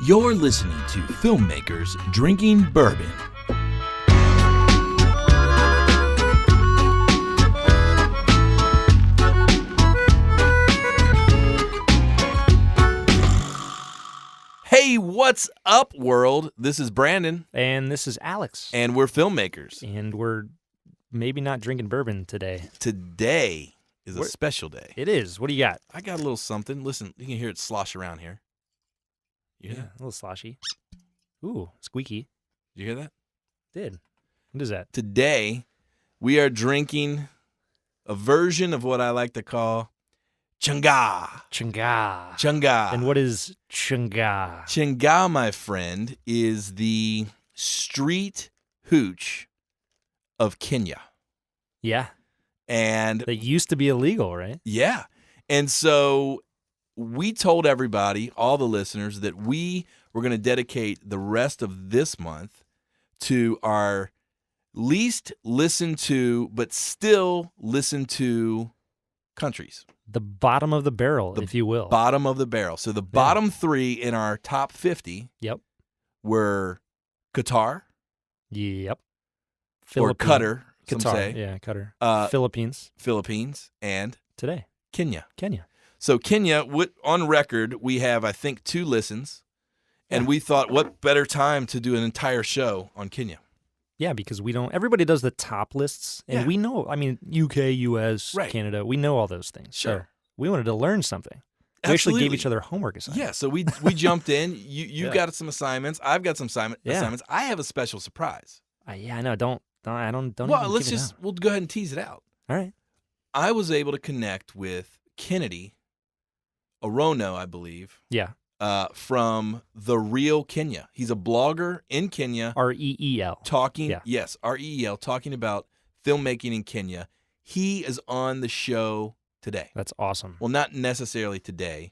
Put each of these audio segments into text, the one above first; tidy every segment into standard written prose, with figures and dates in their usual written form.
You're listening to Filmmakers Drinking Bourbon. Hey, what's up, world? This is Brandon. And this is Alex. And we're filmmakers. And we're maybe not drinking bourbon today. Today is a special day. It is. What do you got? I got a little something. Listen, you can hear it slosh around here. You hear that? A little sloshy. Ooh, squeaky. Did you hear that? Did. What is that? Today, we are drinking a version of what I like to call Changa. Changa. Changa. And what is Changa? Changa, my friend, is the street hooch of Kenya. Yeah. And that used to be illegal, right? Yeah. And so we told everybody, all the listeners, that we were going to dedicate the rest of this month to our least listened to, but still listened to countries. The bottom of the barrel, if you will. Bottom of the barrel. So the bottom three in our top 50 were Qatar. Yep. Or Qatar, some Qatar, say. yeah, Qatar. Philippines. And today. Kenya. Kenya. So Kenya, on record, we have, I think, 2 listens. And we thought, what better time to do an entire show on Kenya? Yeah, because everybody does the top lists, and we know, UK, US, Canada, we know all those things. Sure. So we wanted to learn something. We actually gave each other homework assignments. Yeah, so we jumped in. You've got some assignments. I've got some assignments. I have a special surprise. I know. Don't. Well, we'll go ahead and tease it out. All right. I was able to connect with Kennedy Orono, I believe. Yeah. From The Real Kenya. He's a blogger in Kenya. REEL. Yes, REEL, talking about filmmaking in Kenya. He is on the show today. That's awesome. Well, not necessarily today.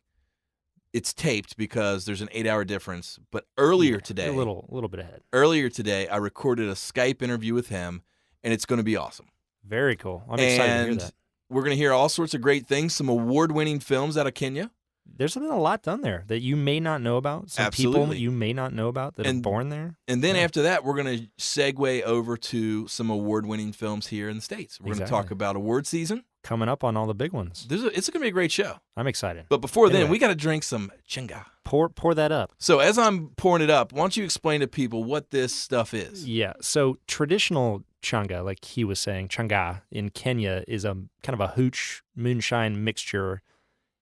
It's taped because there's an 8-hour difference. But earlier today, a little bit ahead. Earlier today, I recorded a Skype interview with him, and it's going to be awesome. Very cool. I'm excited to hear that. We're going to hear all sorts of great things, some award-winning films out of Kenya. There's been a lot done there that you may not know about. Some people you may not know about that are born there. And then after that, we're going to segue over to some award-winning films here in the States. We're going to talk about award season. Coming up on all the big ones. It's going to be a great show. I'm excited. But before then, we got to drink some Changa. Pour that up. So as I'm pouring it up, why don't you explain to people what this stuff is? Yeah. So traditional Changa, like he was saying, Changa in Kenya is a kind of a hooch moonshine mixture.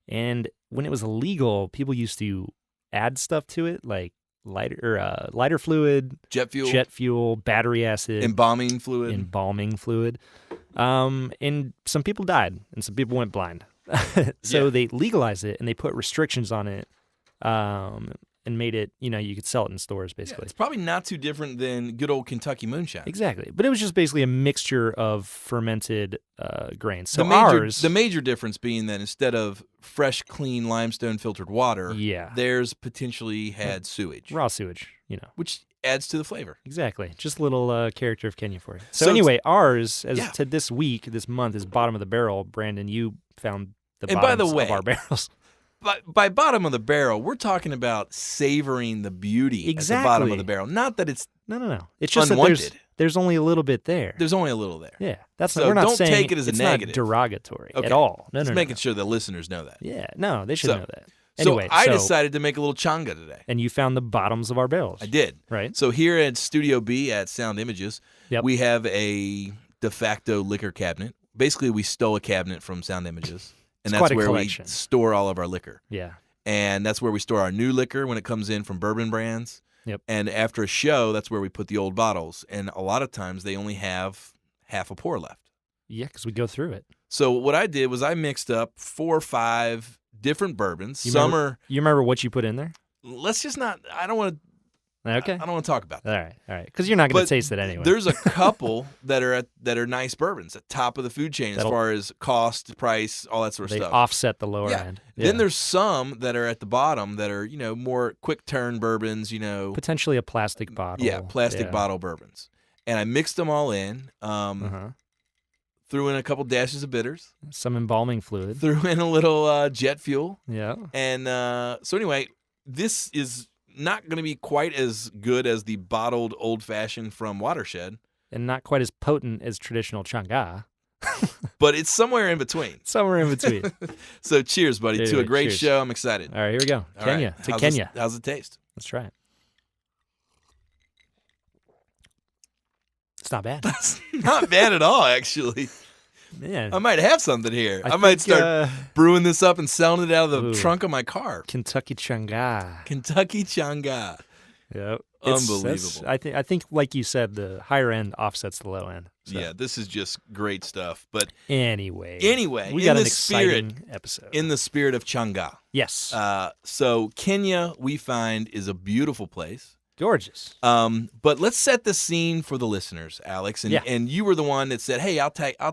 And when it was illegal, people used to add stuff to it, like lighter fluid, jet fuel, battery acid, embalming fluid. And some people died, and some people went blind. So they legalized it, and they put restrictions on it, and made it, you could sell it in stores, basically. Yeah, it's probably not too different than good old Kentucky moonshine. Exactly. But it was just basically a mixture of fermented grains. So the major difference being that instead of fresh, clean limestone filtered water, theirs potentially had sewage. Raw sewage, Which adds to the flavor. Exactly. Just a little character of Kenya for you. So anyway, ours, to this month, is bottom of the barrel. Brandon, you found the bottoms of our barrels. By bottom of the barrel, we're talking about savoring the beauty at the bottom of the barrel. Not that it's no. It's just unwanted. That there's only a little bit there. There's only a little there. Yeah, we're not saying take it as a negative. Not derogatory at all. No, Just making sure the listeners know that. Yeah, no, they should know that. Anyway, I decided to make a little Changa today. And you found the bottoms of our barrels. I did. Right. So here at Studio B at Sound Images, we have a de facto liquor cabinet. Basically, we stole a cabinet from Sound Images, and that's where we store all of our liquor. Yeah. And that's where we store our new liquor when it comes in from bourbon brands. Yep. And after a show, that's where we put the old bottles. And a lot of times they only have half a pour left. Yeah, because we go through it. So what I did was I mixed up 4 or 5 different bourbons. You remember what you put in there? Let's just not. I don't want to. Okay. I don't want to talk about that. All right. Because you're not going to taste it anyway. There's a couple that are nice bourbons at top of the food chain as far as cost, price, all that sort of stuff. They offset the lower end. Yeah. Then there's some that are at the bottom that are more quick turn bourbons. Potentially a plastic bottle. Yeah, plastic bottle bourbons. And I mixed them all in. Threw in a couple dashes of bitters. Some embalming fluid. Threw in a little jet fuel. Yeah. And so anyway, this is not going to be quite as good as the bottled old-fashioned from Watershed, and not quite as potent as traditional Chang'e. but it's somewhere in between. Somewhere in between. So cheers, buddy, to a Anyway, great cheers. show. I'm excited. All right, here we go. All Kenya. right. To How's Kenya. How's it taste? Let's try it. It's not bad. Not bad at all, actually. Man. I might have something here. I think, might start brewing this up and selling it out of the Ooh. trunk of my car. Kentucky Chang'e. Kentucky Chang'e. Yep. Unbelievable. I think, like you said, the higher end offsets the low end. So. Yeah, this is just great stuff. But Anyway, we got in an the spirit, exciting episode. in the spirit of Chang'e. Yes. So Kenya, we find, is a beautiful place. Gorgeous. But let's set the scene for the listeners, Alex. And Yeah. and you were the one that said, "Hey, I'll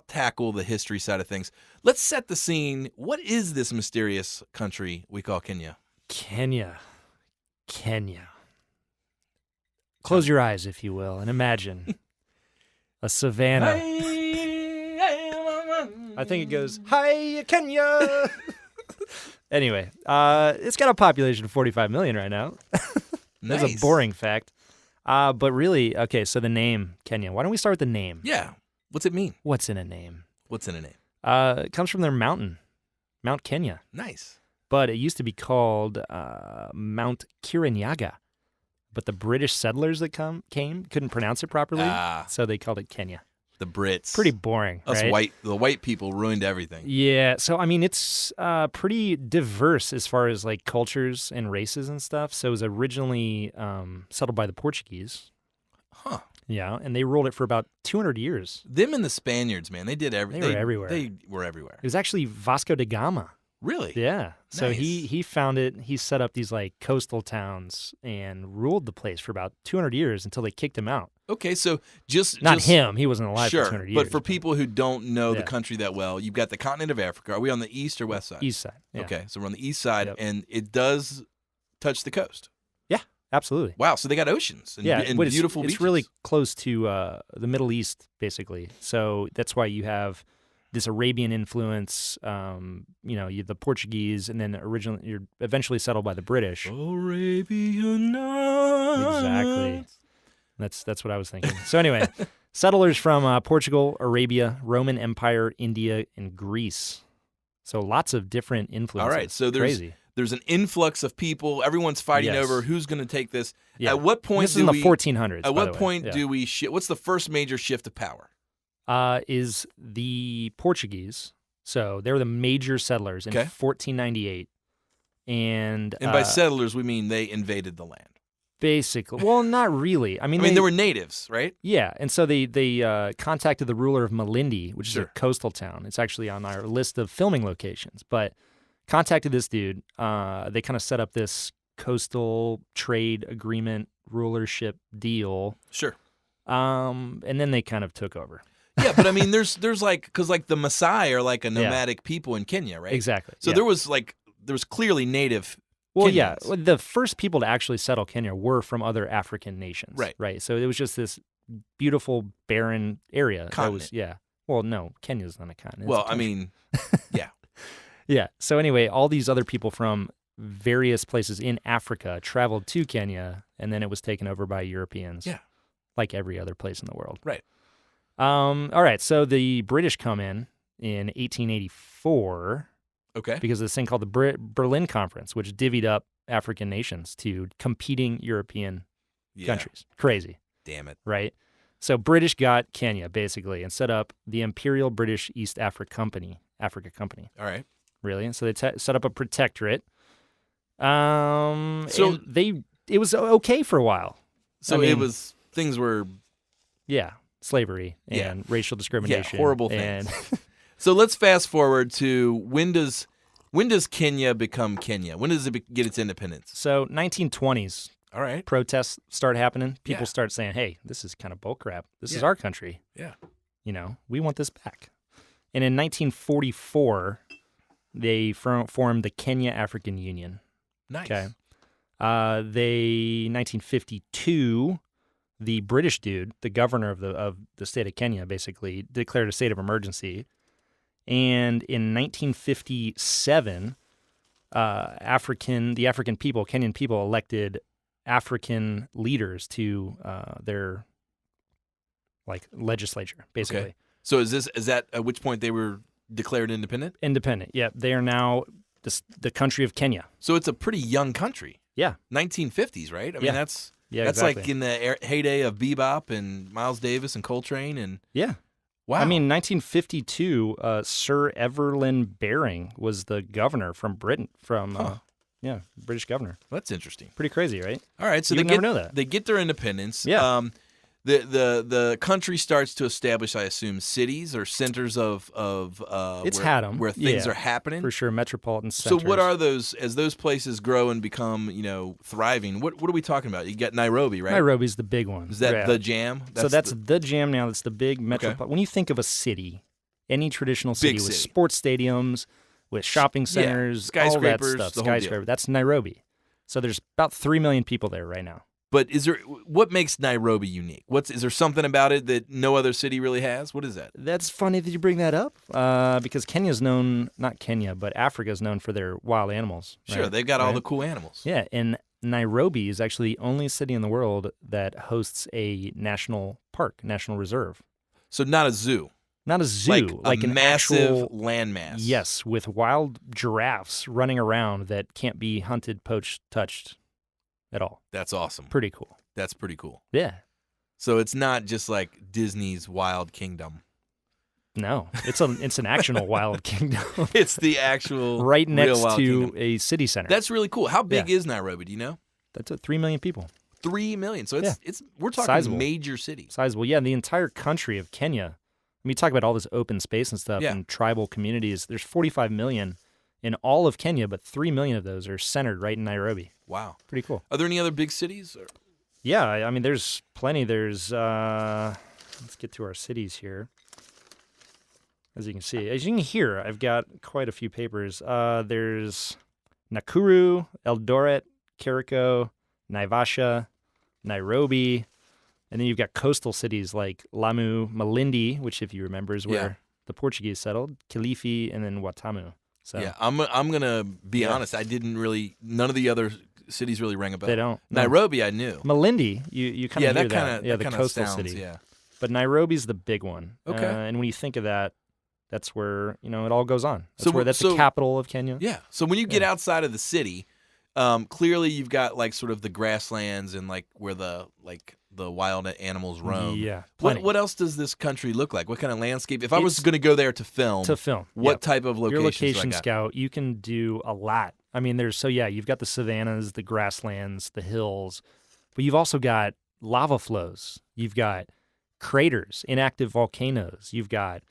tackle the history side of things." Let's set the scene. What is this mysterious country we call Kenya? Kenya. Close your eyes, if you will, and imagine a savanna. I think it goes, "Hi, Kenya." Anyway, it's got a population of 45 million right now. That's Nice. a boring fact. But really, okay, so the name, Kenya. Why don't we start with the name? Yeah. What's it mean? What's in a name? What's in a name? It comes from their mountain, Mount Kenya. Nice. But it used to be called Mount Kirinyaga. But the British settlers that came couldn't pronounce it properly, so they called it Kenya. The Brits. Pretty boring, Us right? the white people ruined everything. Yeah, so I mean, it's pretty diverse as far as like cultures and races and stuff. So it was originally settled by the Portuguese. Huh. Yeah, and they ruled it for about 200 years. Them and the Spaniards, man, they did everything. They were everywhere. They were everywhere. It was actually Vasco da Gama. Really? Yeah. So Nice. he found it. He set up these like coastal towns and ruled the place for about 200 years until they kicked him out. Okay, so just Not him. He wasn't alive Sure, for 200 years. but for people who don't know the Yeah. country that well, you've got the continent of Africa. Are we on the east or west side? East side. Yeah. Okay, so we're on the east side, Yep. and it does touch the coast. Yeah, absolutely. Wow, so they got oceans and, Yeah, and but beautiful it's beaches. really close to the Middle East, basically. So that's why you have this Arabian influence. The Portuguese, and then you're eventually settled by the British. Arabian Nights. Exactly. That's what I was thinking. So anyway, settlers from Portugal, Arabia, Roman Empire, India, and Greece. So lots of different influences. All right, so Crazy. there's an influx of people. Everyone's fighting Yes. over who's going to take this. Yeah. At what point This is do in the we? 1400s. At by what the way. point Yeah. do we? What's the first major shift of power? Is the Portuguese. So they were the major settlers in Okay. 1498. And And by settlers, we mean they invaded the land. basically, well, not really. I mean, there were natives, right? Yeah, and so they contacted the ruler of Malindi, which is Sure. a coastal town. It's actually on our list of filming locations. But contacted this dude. They kind of set up this coastal trade agreement rulership deal. Sure. And then they kind of took over. Yeah, but I mean, there's like, because like the Maasai are like a nomadic people in Kenya, right? Exactly. So yeah. there was clearly native. Well, Kenyans. yeah. Well, the first people to actually settle Kenya were from other African nations. Right. Right. So it was just this beautiful, barren area. That Continent. was, yeah. Well, no, Kenya's not a continent. It's Well, a I country. mean, yeah. Yeah. So anyway, all these other people from various places in Africa traveled to Kenya, and then it was taken over by Europeans. Yeah. Like every other place in the world. Right. All right. So the British come in 1884 Okay. because of this thing called the Berlin Conference, which divvied up African nations to competing European Yeah. countries. Crazy, Damn it. right? So British got Kenya basically and set up the Imperial British East Africa Company. All right. Really, and so they set up a protectorate. So- and it was okay for a while. So I it mean- was, things were, Yeah, slavery Yeah. and racial discrimination. horrible and, things. So let's fast forward to when does Kenya become Kenya? When does it get its independence? So 1920s, All right. protests start happening. People Yeah. start saying, "Hey, this is kind of bullcrap. This is Yeah. our country. Yeah. We want this back." And in 1944, they formed the Kenya African Union. Nice. Okay. 1952, the British dude, the governor of the state of Kenya, basically declared a state of emergency. And in 1957, the African people, Kenyan people, elected African leaders to their legislature, basically. Okay. So is that at which point they were declared independent? Independent. Yeah, they are now the country of Kenya. So it's a pretty young country. Yeah. 1950s, right? I mean, Yeah. that's Exactly. like in the heyday of bebop and Miles Davis and Coltrane and Yeah. wow. I mean, 1952, Sir Evelyn Baring was the governor from Britain, British governor. That's interesting. Pretty crazy, right? All right, so You would never know that. they get their independence. Yeah. The country starts to establish, I assume, cities or centers of where things are happening. For sure, metropolitan So centers. what are those as those places grow and become thriving? What are we talking about? You got Nairobi, right? Nairobi's the big one. Is that Yeah. the jam? That's the jam now. That's the big metropolitan. When you think of a city, any traditional city with city. sports stadiums, with shopping centers, skyscrapers, all that stuff, the whole deal. skyscraper. That's Nairobi. So there's about 3 million people there right now. But what makes Nairobi unique? Is there something about it that no other city really has? What is that? That's funny that you bring that up because Kenya's known, not Kenya, but Africa's known for their wild animals. Sure, right? they've got all Right? the cool animals. Yeah, and Nairobi is actually the only city in the world that hosts a national park, national reserve. So not a zoo. Not a zoo, like a an massive actual, landmass. Yes, with wild giraffes running around that can't be hunted, poached, touched at all. That's awesome. Pretty cool. That's pretty cool. Yeah. So it's not just like Disney's Wild Kingdom. No, it's an actual wild kingdom It's the actual right real next Wild to Kingdom. a city center. That's really cool. How big is Nairobi? Do you know? That's 3 million people. 3 million. So it's we're talking Sizable. major cities. Sizable. Yeah, the entire country of Kenya. I mean, you talk about all this open space and stuff Yeah. and tribal communities. There's 45 million in all of Kenya, but 3 million of those are centered right in Nairobi. Wow. Pretty cool. Are there any other big cities? Or? Yeah, I mean, there's plenty. There's, let's get to our cities here. As you can hear, I've got quite a few papers. There's Nakuru, Eldoret, Kericho, Naivasha, Nairobi, and then you've got coastal cities like Lamu, Malindi, which, if you remember, is where the Portuguese settled, Kilifi, and then Watamu. So Yeah, I'm gonna be honest. None of the other cities really rang a bell. they don't. No. Nairobi, I knew. Malindi, you kind of hear that. Yeah, the coastal sounds, city. Yeah. But Nairobi's the big one. Okay. And when you think of that, that's where it all goes on. That's So- the capital of Kenya. Yeah. So when you get outside of the city, clearly you've got like sort of the grasslands and like where the wild animals roam. Yeah. plenty. What else does this country look like? What kind of landscape? If I was going to go there to film, what Yep. type of locations? Your do I location got? scout, you can do a lot. I mean, you've got the savannas, the grasslands, the hills, but you've also got lava flows. You've got craters, inactive volcanoes. You've got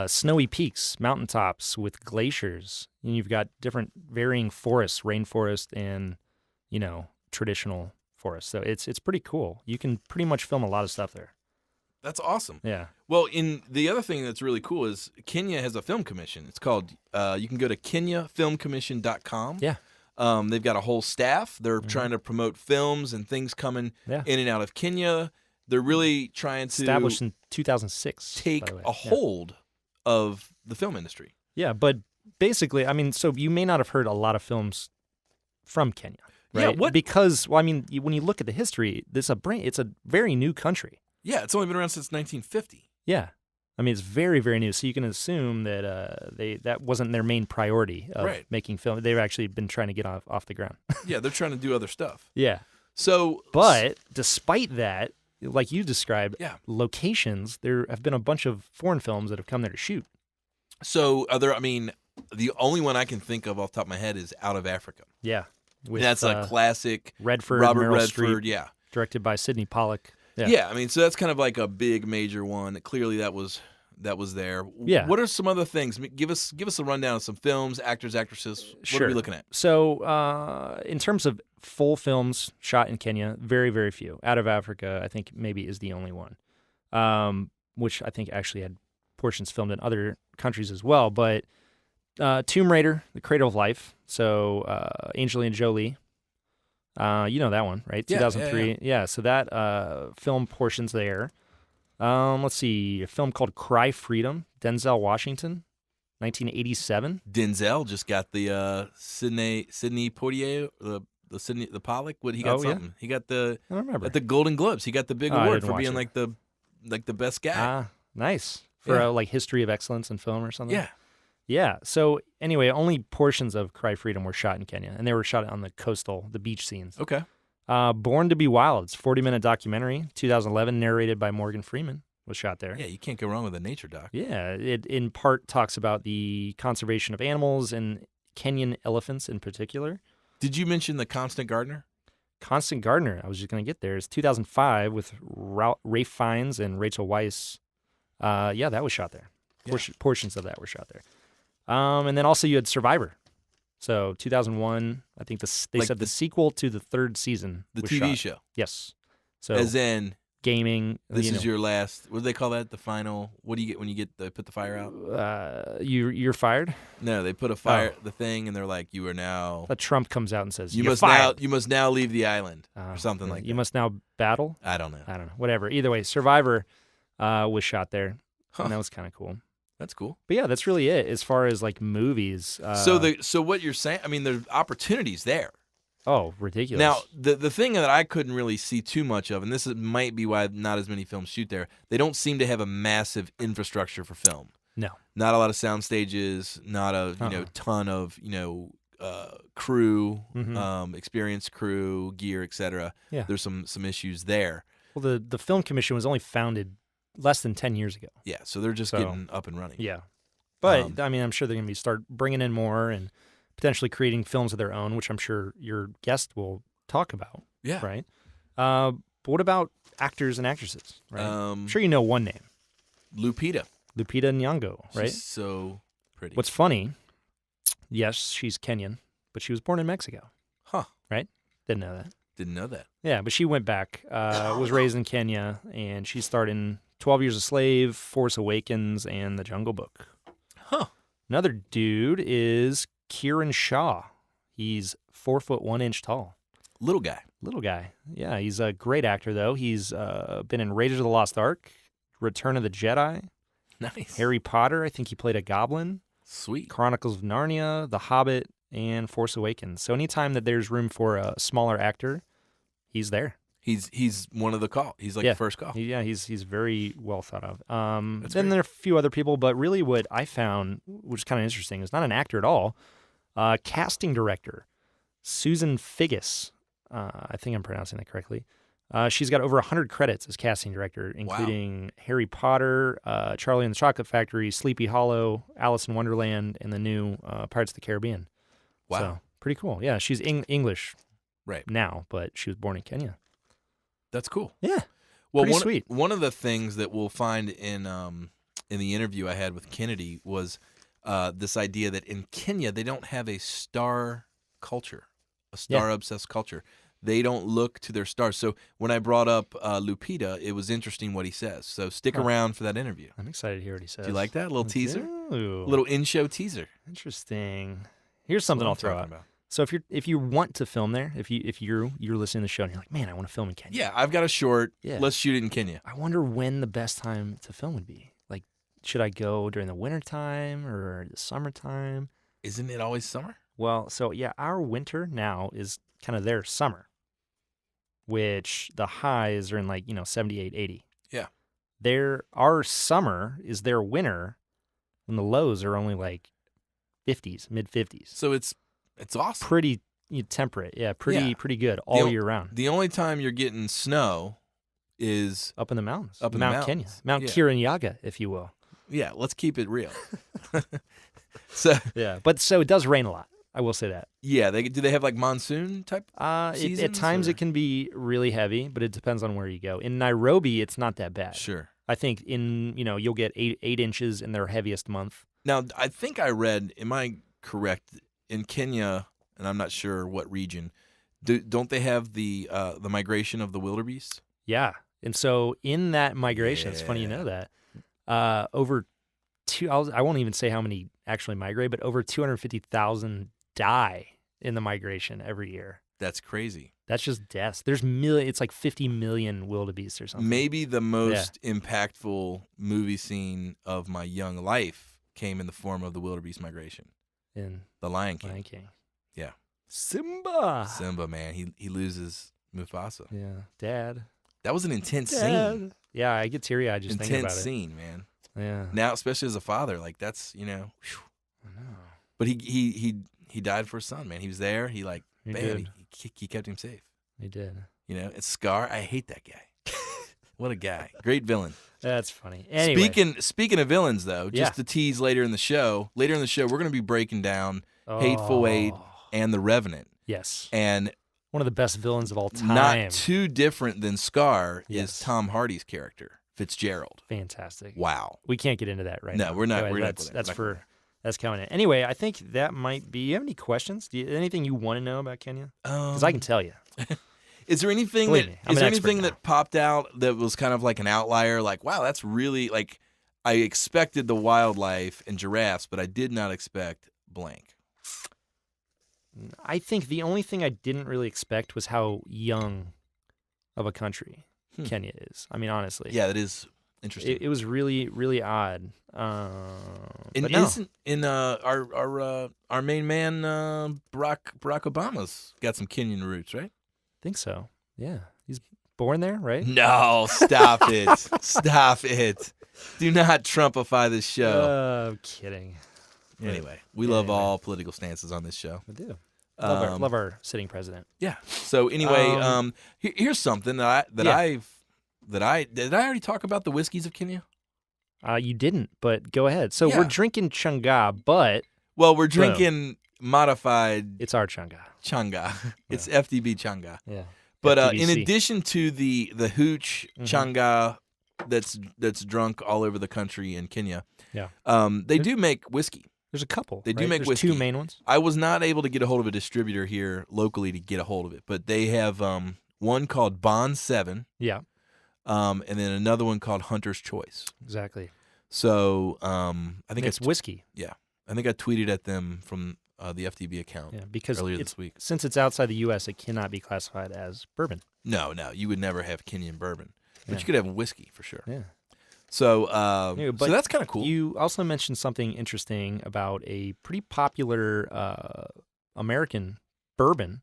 snowy peaks, mountaintops with glaciers. And you've got different varying forests, rainforest and, traditional forests. So it's pretty cool. You can pretty much film a lot of stuff there. That's awesome. Yeah. Well, the other thing that's really cool is Kenya has a film commission. It's called, you can go to kenyafilmcommission.com. Yeah. They've got a whole staff. They're trying to promote films and things coming in and out of Kenya. They're really trying to Established in 2006. take by the way. a hold of the film industry. Yeah, but basically, I mean, so you may not have heard a lot of films from Kenya, right? Yeah, Because, when you look at the history, it's a very new country. Yeah, it's only been around since 1950. Yeah. I mean, it's very, very new. So you can assume that that wasn't their main priority of making film. They've actually been trying to get off the ground. Yeah, they're trying to do other stuff. Yeah. So, But despite that, like you described, Yeah. locations, there have been a bunch of foreign films that have come there to shoot. So the only one I can think of off the top of my head is Out of Africa. Yeah. With, That's a classic Redford, Robert Meryl Redford, Streep, yeah. directed by Sidney Pollack. Yeah. I mean, so that's kind of like a big major one. Clearly that was there. Yeah. What are some other things? Give us a rundown of some films, actors, actresses. What Sure. are we looking at? So, in terms of full films shot in Kenya, very, very few. Out of Africa, I think maybe is the only one, which I think actually had portions filmed in other countries as well. But Tomb Raider, The Cradle of Life, so Angelina Jolie, you know that one, right? Yeah, 2003. Yeah, so that film portions there. Let's see, a film called Cry Freedom, Denzel Washington, 1987. Denzel just got the Sidney Poitier, the the Pollock. What he got Oh, yeah? something? He got the I don't remember. at the Golden Globes. He got the big Oh, I award didn't for watch being it. like the best guy. Ah, nice. For Yeah. a like history of excellence in film or something. Yeah. Yeah. So anyway, only portions of Cry Freedom were shot in Kenya, and they were shot on the beach scenes. Okay. Born to Be Wild, it's a 40-minute documentary, 2011, narrated by Morgan Freeman, was shot there. Yeah, you can't go wrong with a nature doc. Yeah, it in part talks about the conservation of animals and Kenyan elephants in particular. Did you mention the Constant Gardener? Constant Gardener, I was just going to get there. It's 2005 with Rafe Fiennes and Rachel Weisz. Yeah, that was shot there. Yeah. Portions of that were shot there. And then also you had Survivor. So 2001, I think they Like said the sequel to the third season The was TV shot. show. Yes. So As in, gaming. this you is know, your last. What do they call that? The final. What do you get when you put the fire out? you're fired. No, they put a fire the thing, and they're like, you are now. A Trump comes out and says You you're must fired. now. You must now leave the island or something like that. You must now battle. I don't know. I don't know. Whatever. Either way, Survivor was shot there, Huh. and that was kind of cool. That's cool. But yeah, that's really it as far as like movies. So what you're saying? I mean, there's opportunities there. Oh, ridiculous. Now, the thing that I couldn't really see too much of, and might be why not as many films shoot there, they don't seem to have a massive infrastructure for film. No. Not a lot of sound stages, not a ton of crew, experienced crew, gear, etc. Yeah. There's some issues there. Well, the Film Commission was only founded less than 10 years ago. Yeah, so they're just getting up and running. Yeah. But, I mean, I'm sure they're going to start bringing in more and potentially creating films of their own, which I'm sure your guest will talk about. Yeah. Right? But what about actors and actresses? Right? I'm sure you know one name. Lupita. Lupita Nyong'o, right? She's so pretty. What's funny, yes, she's Kenyan, but she was born in Mexico. Huh. Right? Didn't know that. Didn't know that. Yeah, but she went back, was raised in Kenya, and she starred in 12 Years a Slave, Force Awakens, and The Jungle Book. Huh. Another dude is Kieran Shaw. He's 4 foot 1 inch tall. Little guy. Little guy. Yeah, he's a great actor, though. He's been in Raiders of the Lost Ark, Return of the Jedi, Nice. Harry Potter. I think he played a goblin. Sweet. Chronicles of Narnia, The Hobbit, and Force Awakens. So anytime that there's room for a smaller actor, he's there. He's one of the call. He's like the first call. He's very well thought of. Then great. there are a few other people, but really what I found, which is kind of interesting, is not an actor at all. Casting director, Susan Figgis. I think I'm pronouncing that correctly. She's got over 100 credits as casting director, including Harry Potter, Charlie and the Chocolate Factory, Sleepy Hollow, Alice in Wonderland, and the new Pirates of the Caribbean. Wow. So, pretty cool. Yeah, she's English Right. now, but she was born in Kenya. That's cool. Yeah. Well, Pretty sweet. One of the things that we'll find in the interview I had with Kennedy was this idea that in Kenya they don't have a star culture, a star-obsessed culture. They don't look to their stars. So when I brought up Lupita, it was interesting what he says. So stick around for that interview. I'm excited to hear what he says. Do you like that? A little teaser? Ooh. A little in-show teaser. Interesting. Here's something I'll throw out. About. So if you want to film there, if you're listening to the show and you're like, man, I want to film in Kenya. Yeah, I've got a short. Yeah. Let's shoot it in Kenya. I wonder when the best time to film would be. Like, should I go during the wintertime or the summertime? Isn't it always summer? Well, so yeah, our winter now is kind of their summer, which the highs are in 78, 80. Yeah. Our summer is their winter when the lows are only like 50s, mid 50s. So it's awesome. Pretty temperate. Yeah, pretty good all year round. The only time you're getting snow is Up in the mountains. Up in Mount the Kenya. mountains. Mount Yeah. Kirinyaga, if you will. yeah. Let's keep it real. So Yeah. But so it does rain a lot. I will say that. yeah, do they have like monsoon type? At Seasons, times or- it can be really heavy, but it depends on where you go. In Nairobi, it's not that bad. Sure. I think you'll get 8 inches in their heaviest month. Now I think I read. Am I correct? In Kenya, and I'm not sure what region. Don't they have the migration of the wildebeest? Yeah. And so in that migration, it's funny you know that. I won't even say how many actually migrate, but over 250,000 die in the migration every year. That's crazy. That's just deaths. It's like 50 million wildebeest or something. Maybe the most impactful movie scene of my young life came in the form of the wildebeest migration. In The Lion King. Lion King. Yeah. Simba. Simba, man, he loses Mufasa. Yeah, Dad. That was an intense scene. Yeah, I get teary-eyed just thinking Intense about scene, man. it. Yeah. Now, especially as a father, like that's I know. But he died for his son, man. He was there. He like He bam, did. he kept him safe. He did. It's Scar. I hate that guy. What a guy. Great villain. That's funny. Anyway. Speaking of villains, though, just Yeah. to tease later in the show, we're going to be breaking down Hateful Eight and the Revenant. Yes. And one of the best villains of all time. not too different than Scar Yes. is Tom Hardy's character, Fitzgerald. Fantastic. Wow. We can't get into that right No, now. we're not. Go ahead. We're not. That's coming in. Anyway, I think that might be. You have any questions? Anything you want to know about Kenya? Because I can tell you. Is there anything Believe me, I'm is an there expert anything now. that popped out that was kind of like an outlier? Like, wow, that's really like I expected the wildlife and giraffes, but I did not expect blank. I think the only thing I didn't really expect was how young of a country Kenya is. I mean, honestly. Yeah, that is interesting. It was really, really odd. And but no. isn't our main man Barack Obama's got some Kenyan roots, right? I think so. Yeah. He's born there, right? No, stop it. Stop it. Do not Trumpify this show. I'm kidding. Anyway, we love all political stances on this show. We do. Love our sitting president. Yeah. So anyway, here's something that I did I already talk about the whiskeys of Kenya? You didn't, but go ahead. So Yeah. we're drinking Changa, but Well, we're drinking modified it's our Changa. Changa. It's FDB Changa. Yeah. But in FTBC. addition to the hooch Changa that's drunk all over the country in Kenya, Yeah. they do make whiskey. There's a couple. They do right? make There's whiskey. two main ones. I was not able to get a hold of a distributor here locally to get a hold of it, but they have one called Bond 7, Yeah. and then another one called Hunter's Choice. Exactly. So I think It's whiskey. I think I tweeted at them from the FTB account Yeah, because earlier this week. since it's outside the U.S., it cannot be classified as bourbon. No, you would never have Kenyan bourbon, but Yeah. you could have whiskey for sure. Yeah. So, But so that's kind of cool. You also mentioned something interesting about a pretty popular American bourbon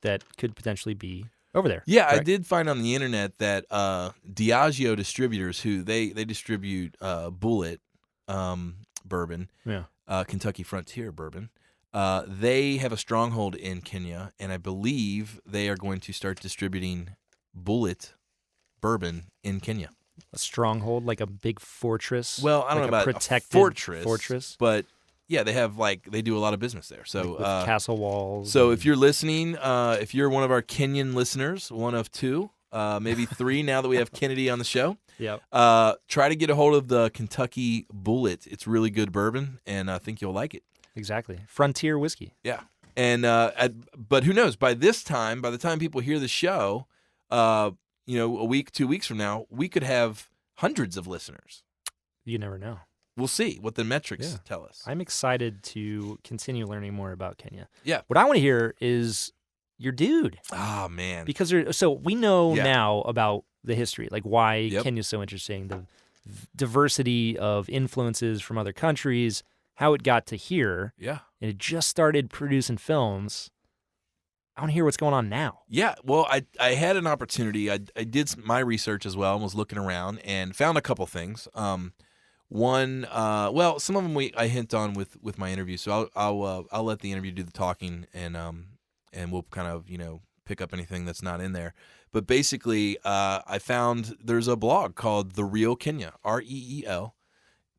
that could potentially be over there. Yeah, correct? I did find on the internet that Diageo Distributors, who they distribute Bullet bourbon, Kentucky Frontier bourbon, they have a stronghold in Kenya, and I believe they are going to start distributing Bullet bourbon in Kenya. A stronghold, like a big fortress. Well, I don't like know about a protected fortress, but yeah, they do a lot of business there. So like with castle walls. So and- if you're listening, if you're one of our Kenyan listeners, one of two, maybe three now that we have Kennedy on the show, Yep. try to get a hold of the Kentucky Bullet. It's really good bourbon, and I think you'll like it. Exactly. Frontier whiskey. Yeah. And but who knows? By the time people hear the show, a week, 2 weeks from now, we could have hundreds of listeners. You never know. We'll see what the metrics Yeah. tell us. I'm excited to continue learning more about Kenya. Yeah. What I want to hear is your dude. Oh man. Because so we know Yeah. now about the history, like why Yep. Kenya's so interesting, the diversity of influences from other countries, how it got to here, Yeah. and it just started producing films. I want to hear what's going on now. Yeah, well, I had an opportunity. I did my research as well and was looking around and found a couple things. One, well, some of them I hint on with my interview, so I'll let the interview do the talking and we'll kind of pick up anything that's not in there. But basically, I found there's a blog called The Real Kenya, REEL.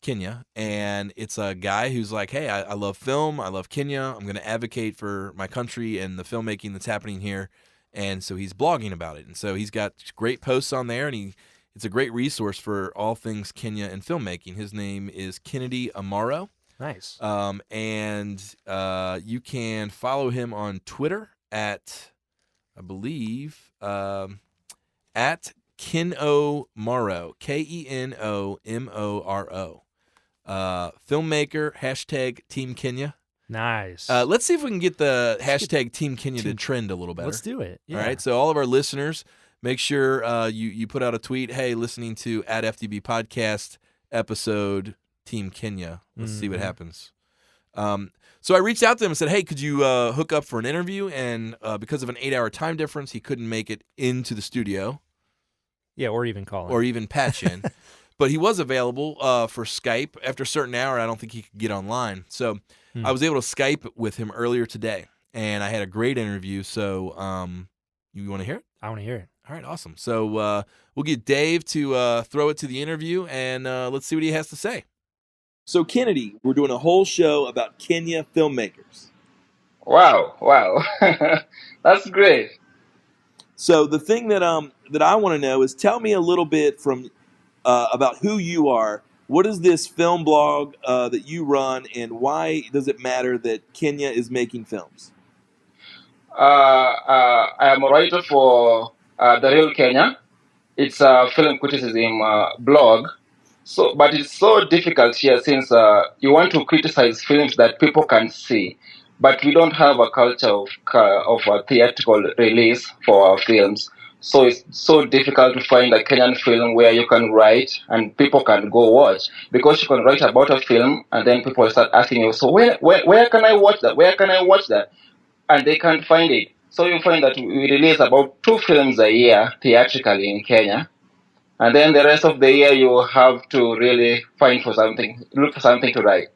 Kenya, and it's a guy who's like, hey, I love film, I love Kenya, I'm going to advocate for my country and the filmmaking that's happening here, and so he's blogging about it, and so he's got great posts on there, and it's a great resource for all things Kenya and filmmaking. His name is Kennedy Amaro. Nice. And you can follow him on Twitter at, I believe, at Kenomoro, Kenomoro. Filmmaker, hashtag Team Kenya. Nice. Let's see if we can get the hashtag Team Kenya to trend a little better. Let's do it. Yeah. All right. So all of our listeners, make sure you put out a tweet. Hey, listening to @FDB Podcast episode Team Kenya. Let's see what happens. So I reached out to him and said, hey, could you hook up for an interview? And because of an 8-hour time difference, he couldn't make it into the studio. Yeah, or even call in. Or even patch in. But he was available for Skype. After a certain hour, I don't think he could get online. So I was able to Skype with him earlier today. And I had a great interview. So you want to hear it? I want to hear it. All right, awesome. So we'll get Dave to throw it to the interview, and let's see what he has to say. So, Kennedy, we're doing a whole show about Kenya filmmakers. Wow. That's great. So the thing that I want to know is, tell me a little bit from about who you are. What is this film blog that you run, and why does it matter that Kenya is making films? I am a writer for The Real Kenya. It's a film criticism blog. But it's so difficult here since you want to criticize films that people can see, but we don't have a culture of a theatrical release for our films. So it's so difficult to find a Kenyan film where you can write and people can go watch, because you can write about a film and then people start asking you, so where can I watch that? Where can I watch that? And they can't find it. So you find that we release about 2 films a year theatrically in Kenya. And then the rest of the year, you have to really look for something to write.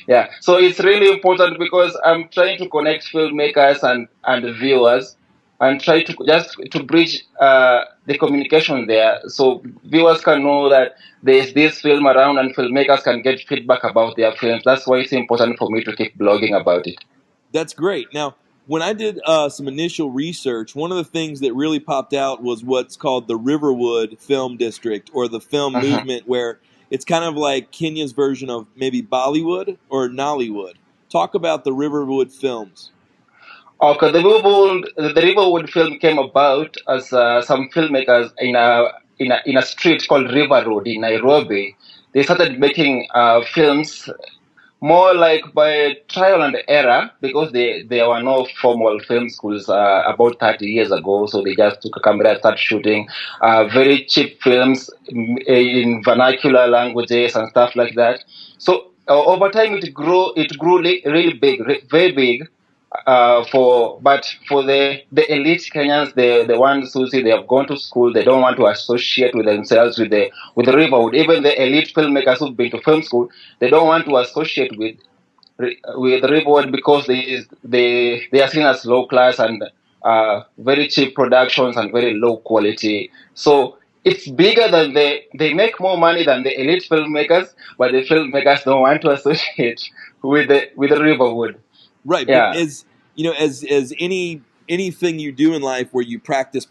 Yeah, so it's really important because I'm trying to connect filmmakers and viewers, and try to just to bridge the communication there, so viewers can know that there's this film around and filmmakers can get feedback about their films. That's why it's important for me to keep blogging about it. That's great. Now, when I did some initial research, one of the things that really popped out was what's called the Riverwood Film District, or the film movement, where it's kind of like Kenya's version of maybe Bollywood or Nollywood. Talk about the Riverwood films. Okay, the Riverwood film came about as some filmmakers in a street called River Road in Nairobi. They started making films more like by trial and error, because there were no formal film schools about 30 years ago. So they just took a camera and started shooting very cheap films in vernacular languages and stuff like that. So over time it grew really big, very big. But for the elite Kenyans, the ones who say they have gone to school, they don't want to associate with themselves with the Riverwood. Even the elite filmmakers who've been to film school, they don't want to associate with Riverwood, because they are seen as low class and very cheap productions and very low quality. So it's bigger than they make more money than the elite filmmakers, but the filmmakers don't want to associate with the Riverwood. Right, yeah. But as anything you do in life where you practice,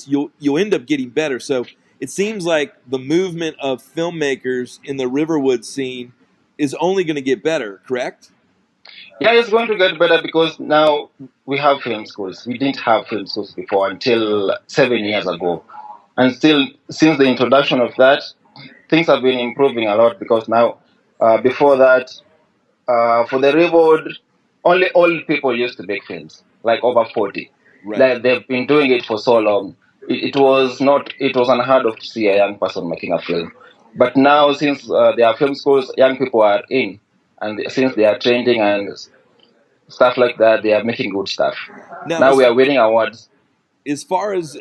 you'll end up getting better. So it seems like the movement of filmmakers in the Riverwood scene is only going to get better, correct? Yeah, it's going to get better because now we have film schools. We didn't have film schools before until 7 years ago. And still, since the introduction of that, things have been improving a lot, because now, before that, for the Riverwood, only old people used to make films, like over 40. Right. Like they've been doing it for so long. It was unheard of to see a young person making a film. But now, since there are film schools, young people are in. And since they are trending and stuff like that, they are making good stuff. Now we are winning awards. As far as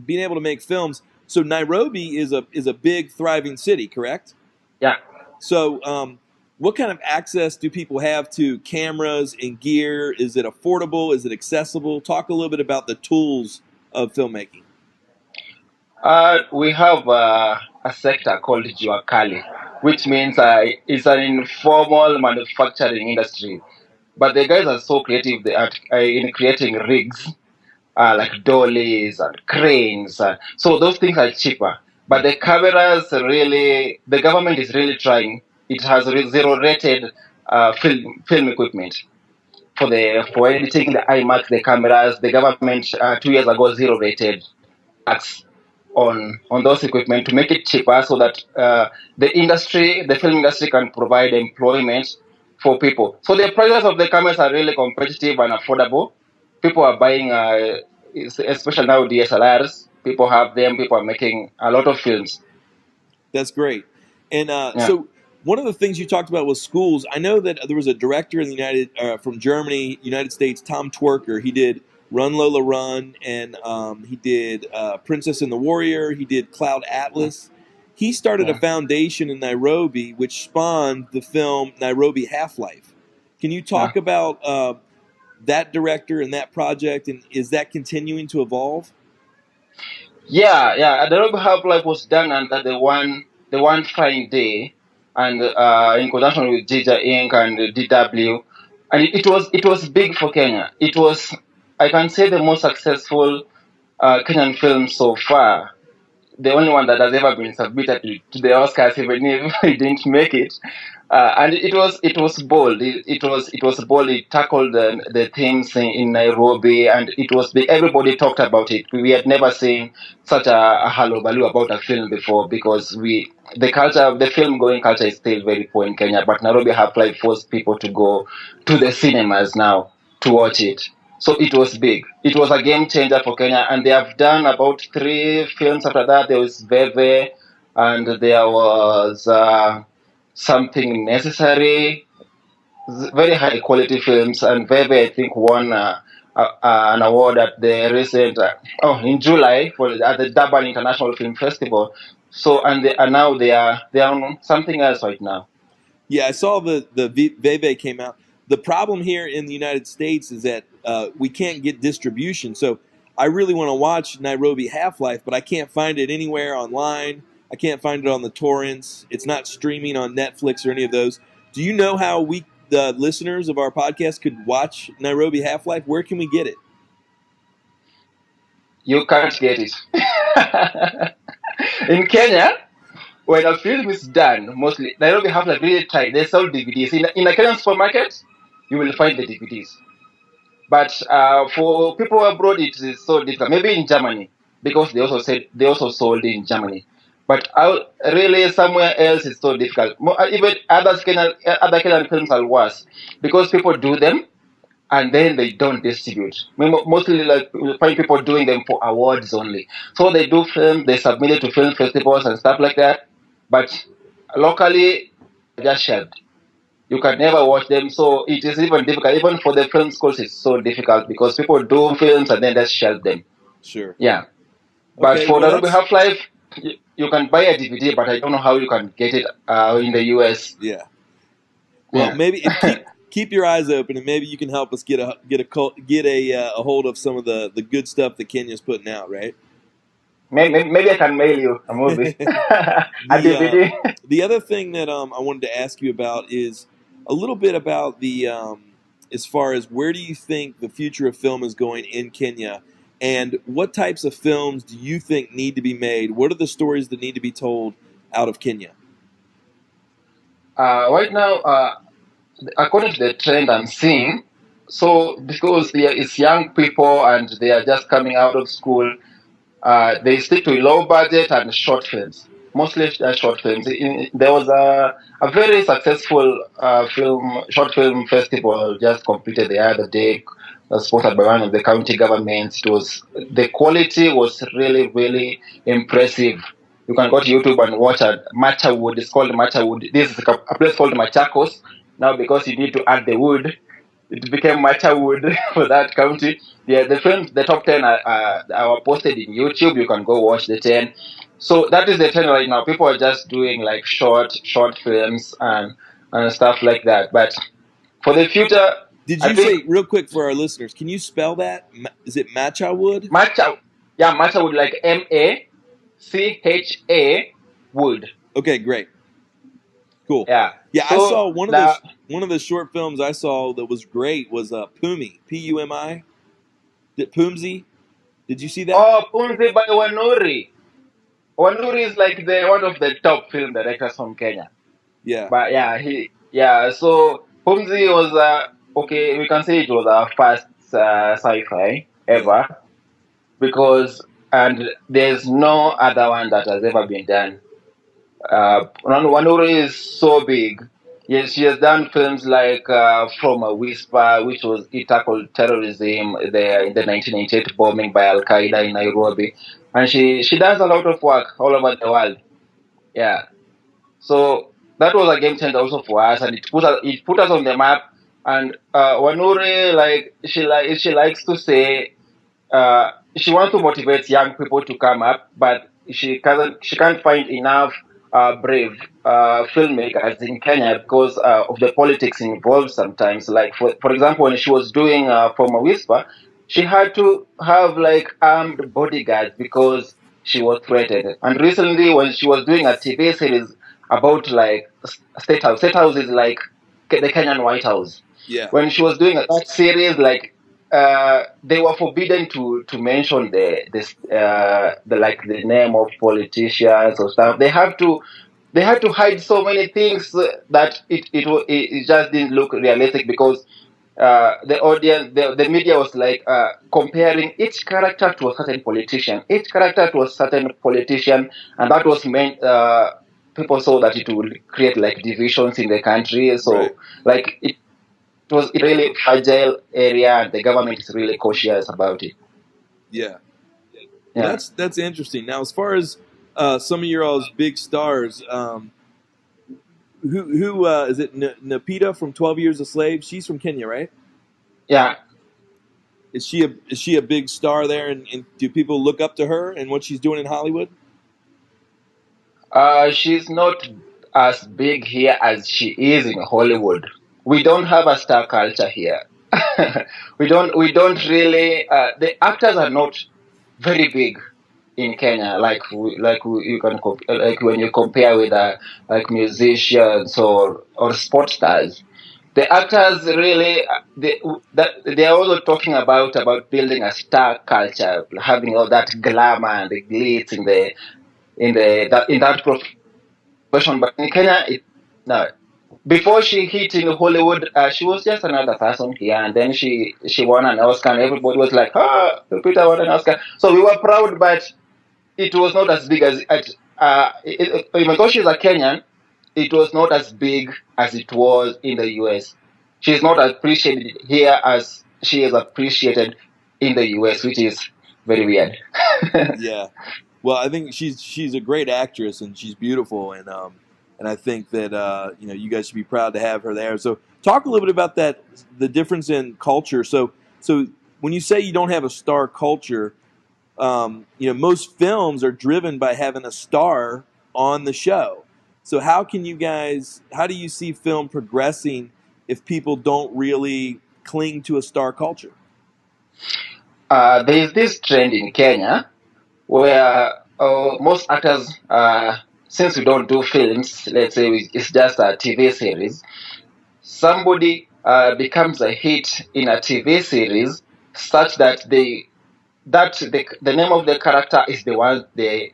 being able to make films, so Nairobi is a big, thriving city, correct? Yeah. So what kind of access do people have to cameras and gear? Is it affordable? Is it accessible? Talk a little bit about the tools of filmmaking. We have a sector called Juakali, which means it's an informal manufacturing industry. But the guys are so creative. They are in creating rigs, like dollies and cranes. So those things are cheaper. But the cameras, really, the government is really trying. It has zero-rated film equipment for editing the IMAX, the cameras. The government 2 years ago zero-rated tax on those equipment to make it cheaper, so that the film industry can provide employment for people. So the prices of the cameras are really competitive and affordable. People are buying, especially now, DSLRs. People have them. People are making a lot of films. That's great. And so one of the things you talked about was schools. I know that there was a director in the from Germany, United States, Tom Twerker. He did Run Lola Run, and he did Princess and the Warrior. He did Cloud Atlas. He started a foundation in Nairobi, which spawned the film Nairobi Half-Life. Can you talk about that director and that project, and is that continuing to evolve? Yeah. The Nairobi Half-Life was done under the one fine day, and in conjunction with Jija Inc. and DW, and it was big for Kenya. It was, I can say, the most successful Kenyan film so far. The only one that has ever been submitted to the Oscars, even if it didn't make it. And it was bold. It was bold. It tackled the themes in Nairobi, and it was big. Everybody talked about it. We had never seen such a hullabaloo about a film before, because the film going culture is still very poor in Kenya. But Nairobi Half-Life forced people to go to the cinemas now to watch it. So it was big. It was a game changer for Kenya, and they have done about 3 films after that. There was Veve, and there was Something Necessary. Very high quality films, and Veve, I think, won an award at the recent in July at the Durban International Film Festival. So and now they are on something else right now. Yeah, I saw the Veve came out. The problem here in the United States is that we can't get distribution. So I really want to watch Nairobi Half-Life, but I can't find it anywhere online. I can't find it on the torrents. It's not streaming on Netflix or any of those. Do you know how the listeners of our podcast, could watch Nairobi Half-Life? Where can we get it? You can't get it. In Kenya, when a film is done, mostly Nairobi Half-Life really tight. They sell DVDs in a Kenyan supermarket. You will find the DVDs. But for people abroad, it is so difficult. Maybe in Germany, because they also sold in Germany. But really, somewhere else, it's so difficult. Even other Kenyan films are worse, because people do them and then they don't distribute. Mostly, like, you find people doing them for awards only. So they do film, they submit it to film festivals and stuff like that. But locally, just shelved. You can never watch them, so it is even difficult. Even for the film schools, it's so difficult, because people do films and then just shelve them. Sure. Yeah. But for Nairobi Half-Life, you can buy a DVD, but I don't know how you can get it in the US. Yeah. Well, maybe keep your eyes open, and maybe you can help us get a hold of some of the good stuff that Kenya's putting out, right? Maybe I can mail you a movie. A DVD. The other thing that I wanted to ask you about is a little bit about the as far as where do you think the future of film is going in Kenya, and what types of films do you think need to be made? What are the stories that need to be told out of Kenya? Right now, according to the trend I'm seeing, so because it's young people and they are just coming out of school, they stick to low budget and short films, mostly short films. There was a very successful short film festival just completed the other day, sponsored by one of the county governments. The quality was really, really impressive. You can go to YouTube and watch Macha Wood. It's called Macha Wood. This is a place called Machakos. Now, because you need to add the wood, it became Macha Wood for that county. Yeah, the films, the top 10 are posted in YouTube. You can go watch the 10. So that is the 10 right now. People are just doing like short films and stuff like that. But for the future... Did you say, real quick for our listeners, can you spell that? Is it Macha Wood? Macha Wood, like MACHA Wood. Okay, great. Cool. Yeah. Yeah, so, I saw one of the short films I saw that was great was Pumi, Pumi. Pumzi. Did you see that? Oh, Pumzi by Wanuri. Wanuri is like one of the top film directors from Kenya. Yeah. But so Pumzi was okay, we can say it was our first sci-fi ever, and there's no other one that has ever been done. Wanuri is so big. Yes, she has done films like From a Whisper, which it tackled terrorism in the 1998 bombing by Al Qaeda in Nairobi, and she does a lot of work all over the world. Yeah, so that was a game changer also for us, and it put us on the map. And Wanuri, she likes to say, she wants to motivate young people to come up, but she can't find enough brave filmmakers in Kenya because of the politics involved sometimes. Like for example, when she was doing From a Whisper, she had to have like armed bodyguards because she was threatened. And recently, when she was doing a TV series about like State House is like the Kenyan White House. Yeah. When she was doing that series, like they were forbidden to mention the name of politicians or stuff. They had to hide so many things that it just didn't look realistic because the audience, the media was like comparing each character to a certain politician, and that was meant. People saw that it would create like divisions in the country. So Right. like it was a really fragile area, and the government is really cautious about it. Yeah. Yeah. Well, that's interesting. Now, as far as some of your all's big stars, who is it? Napita from 12 Years a Slave. She's from Kenya, right? Yeah. Is she a big star there? And do people look up to her and what she's doing in Hollywood? She's not as big here as she is in Hollywood. We don't have a star culture here. We don't really. The actors are not very big in Kenya, you can like when you compare with like musicians or sports stars. The actors really they are also talking about building a star culture, having all that glamour and the glitz in that profession. But in Kenya, no. Before she hit in Hollywood, she was just another person here, and then she won an Oscar, and everybody was like, "Ah, Peter won an Oscar." So we were proud, but it was not as big even though she's a Kenyan, it was not as big as it was in the US. She's not appreciated here as she is appreciated in the US, which is very weird. Yeah. Well, I think she's a great actress and she's beautiful, and I think that you guys should be proud to have her there. So talk a little bit about that, the difference in culture. So when you say you don't have a star culture, most films are driven by having a star on the show. So how do you see film progressing if people don't really cling to a star culture? There is this trend in Kenya where most actors, since we don't do films, let's say it's just a TV series, somebody becomes a hit in a TV series such that the name of the character is the one they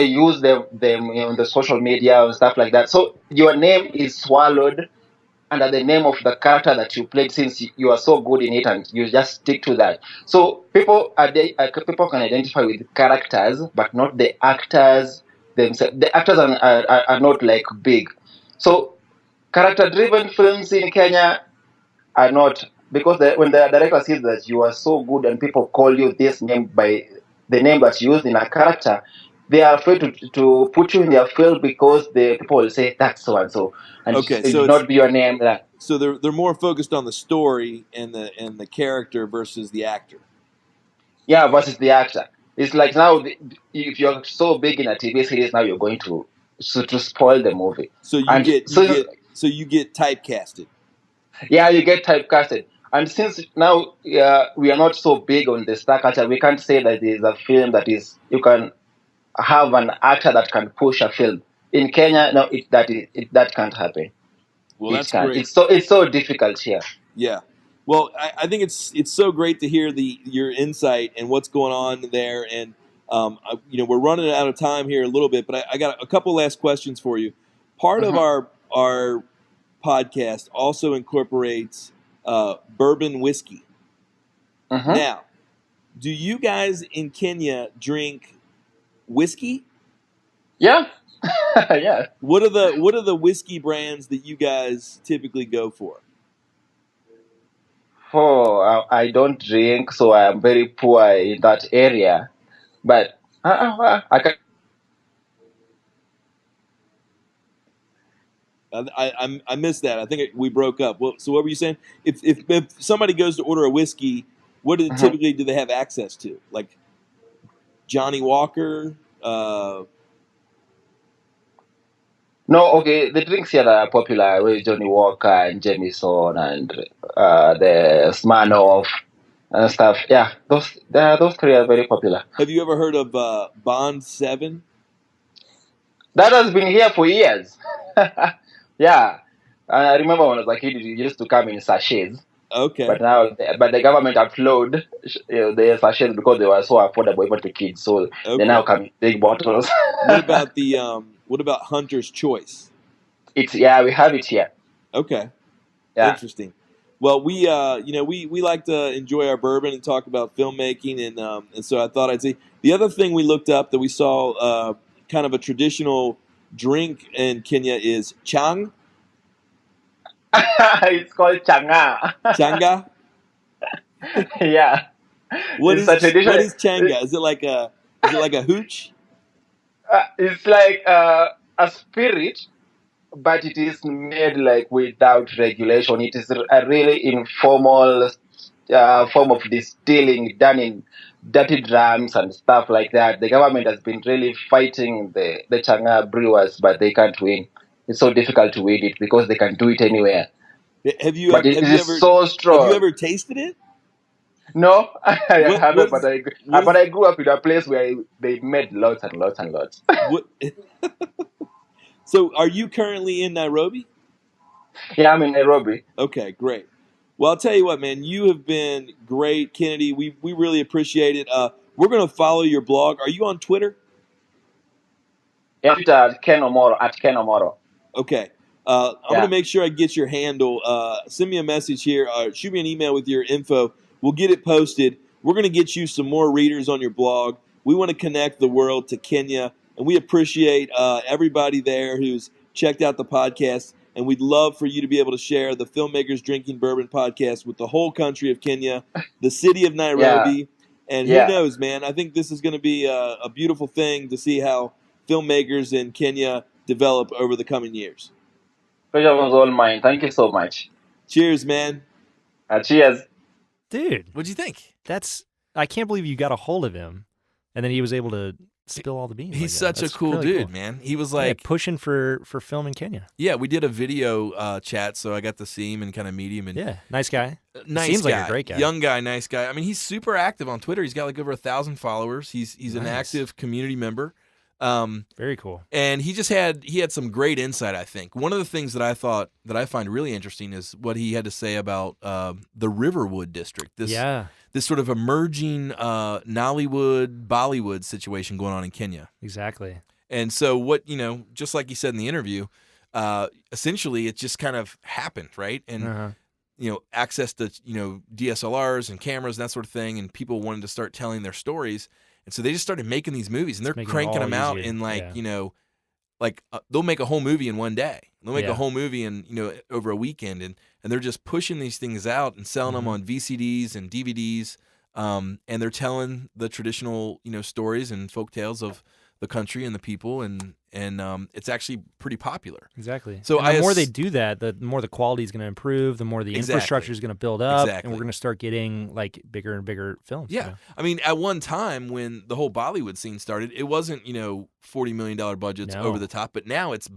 use them on the social media and stuff like that. So your name is swallowed under the name of the character that you played, since you are so good in it and you just stick to that. So people can identify with characters, but not the actors themselves. The actors are not like big. So character-driven films in Kenya are not, because when the director sees that you are so good and people call you this name by the name that's used in a character, they are afraid to put you in their film because the people will say that's so and so, and Okay, it so will not be your name. So they're more focused on the story and the character versus the actor. Yeah, versus the actor. It's like now, if you're so big in a TV series, now you're going to spoil the movie. So you get typecasted. Yeah, you get typecasted. And since now we are not so big on the star culture, we can't say that there is a film that is you can have an actor that can push a film. In Kenya, no, that can't happen. Well, that's great. It's so difficult here. Yeah. Well, I think it's so great to hear your insight and what's going on there. And we're running out of time here a little bit, but I got a couple last questions for you. Part of our podcast also incorporates bourbon whiskey. Now, do you guys in Kenya drink whiskey? Yeah. Yeah. What are the whiskey brands that you guys typically go for? Oh, I don't drink, so I am very poor in that area. But I can I missed that. I think we broke up. So what were you saying? If somebody goes to order a whiskey, what typically do they have access to? Like Johnny Walker? No, okay. The drinks here that are popular with Johnny Walker and Jameson and the Smirnoff and stuff. Yeah, those three are very popular. Have you ever heard of Bond 7? That has been here for years. Yeah, I remember when I was a kid, it used to come in sachets. Okay. But now, the government outlawed the sachets because they were so affordable even to kids. So they now come in big bottles. What about Hunter's Choice? We have it here. Okay. Yeah. Interesting. Well, we like to enjoy our bourbon and talk about filmmaking, and so I thought I'd say the other thing we looked up that we saw kind of a traditional drink in Kenya is chang. It's called changa. Changa. Yeah. What is changa? Is it like a hooch? It's like a spirit, but it is made like without regulation. It is a really informal form of distilling done in dirty drums and stuff like that. The government has been really fighting the Changa brewers, but they can't win. It's so difficult to win it because they can do it anywhere. Have you ever so strong. Have you ever tasted it? No, I haven't. But I grew up in a place where they made lots and lots and lots. So, are you currently in Nairobi? Yeah, I'm in Nairobi. Okay, great. Well, I'll tell you what, man. You have been great, Kennedy. We really appreciate it. We're going to follow your blog. Are you on Twitter? Yeah, at Ken Omoro. Okay. I'm going to make sure I get your handle. Send me a message here. Shoot me an email with your info. We'll get it posted. We're going to get you some more readers on your blog. We want to connect the world to Kenya, and we appreciate everybody there who's checked out the podcast. And we'd love for you to be able to share the Filmmakers Drinking Bourbon podcast with the whole country of Kenya, the city of Nairobi. And who knows, man? I think this is going to be a beautiful thing to see how filmmakers in Kenya develop over the coming years. Pleasure was all mine. Thank you so much. Cheers, man. Cheers. Dude. What'd you think? I can't believe you got a hold of him, and then he was able to spill all the beans. He's such a cool really dude, cool. man. He was like pushing for film in Kenya. Yeah, we did a video chat, so I got to see him and kind of meet him. And yeah, nice guy. Seems guy. Like a great guy. Young guy, nice guy. I mean, he's super active on Twitter. He's got like over 1,000 followers. He's an active community member. Very cool. And he had some great insight, I think. One of the things that I find really interesting is what he had to say about the Riverwood district. This sort of emerging Nollywood, Bollywood situation going on in Kenya. Exactly. And so just like he said in the interview, essentially it just kind of happened, right? And access to DSLRs and cameras and that sort of thing, and people wanted to start telling their stories. And so they just started making these movies, and they're cranking them out in they'll make a whole movie in one day. They'll make a whole movie in over a weekend, and they're just pushing these things out and selling them on VCDs and DVDs, and they're telling the traditional stories and folk tales of the country and the people, and it's actually pretty popular. Exactly. So the more they do that, the more the quality is going to improve, the more the infrastructure is going to build up, and we're going to start getting like bigger and bigger films. Yeah. I mean, at one time when the whole Bollywood scene started, it wasn't, $40 million budgets over the top, but now it's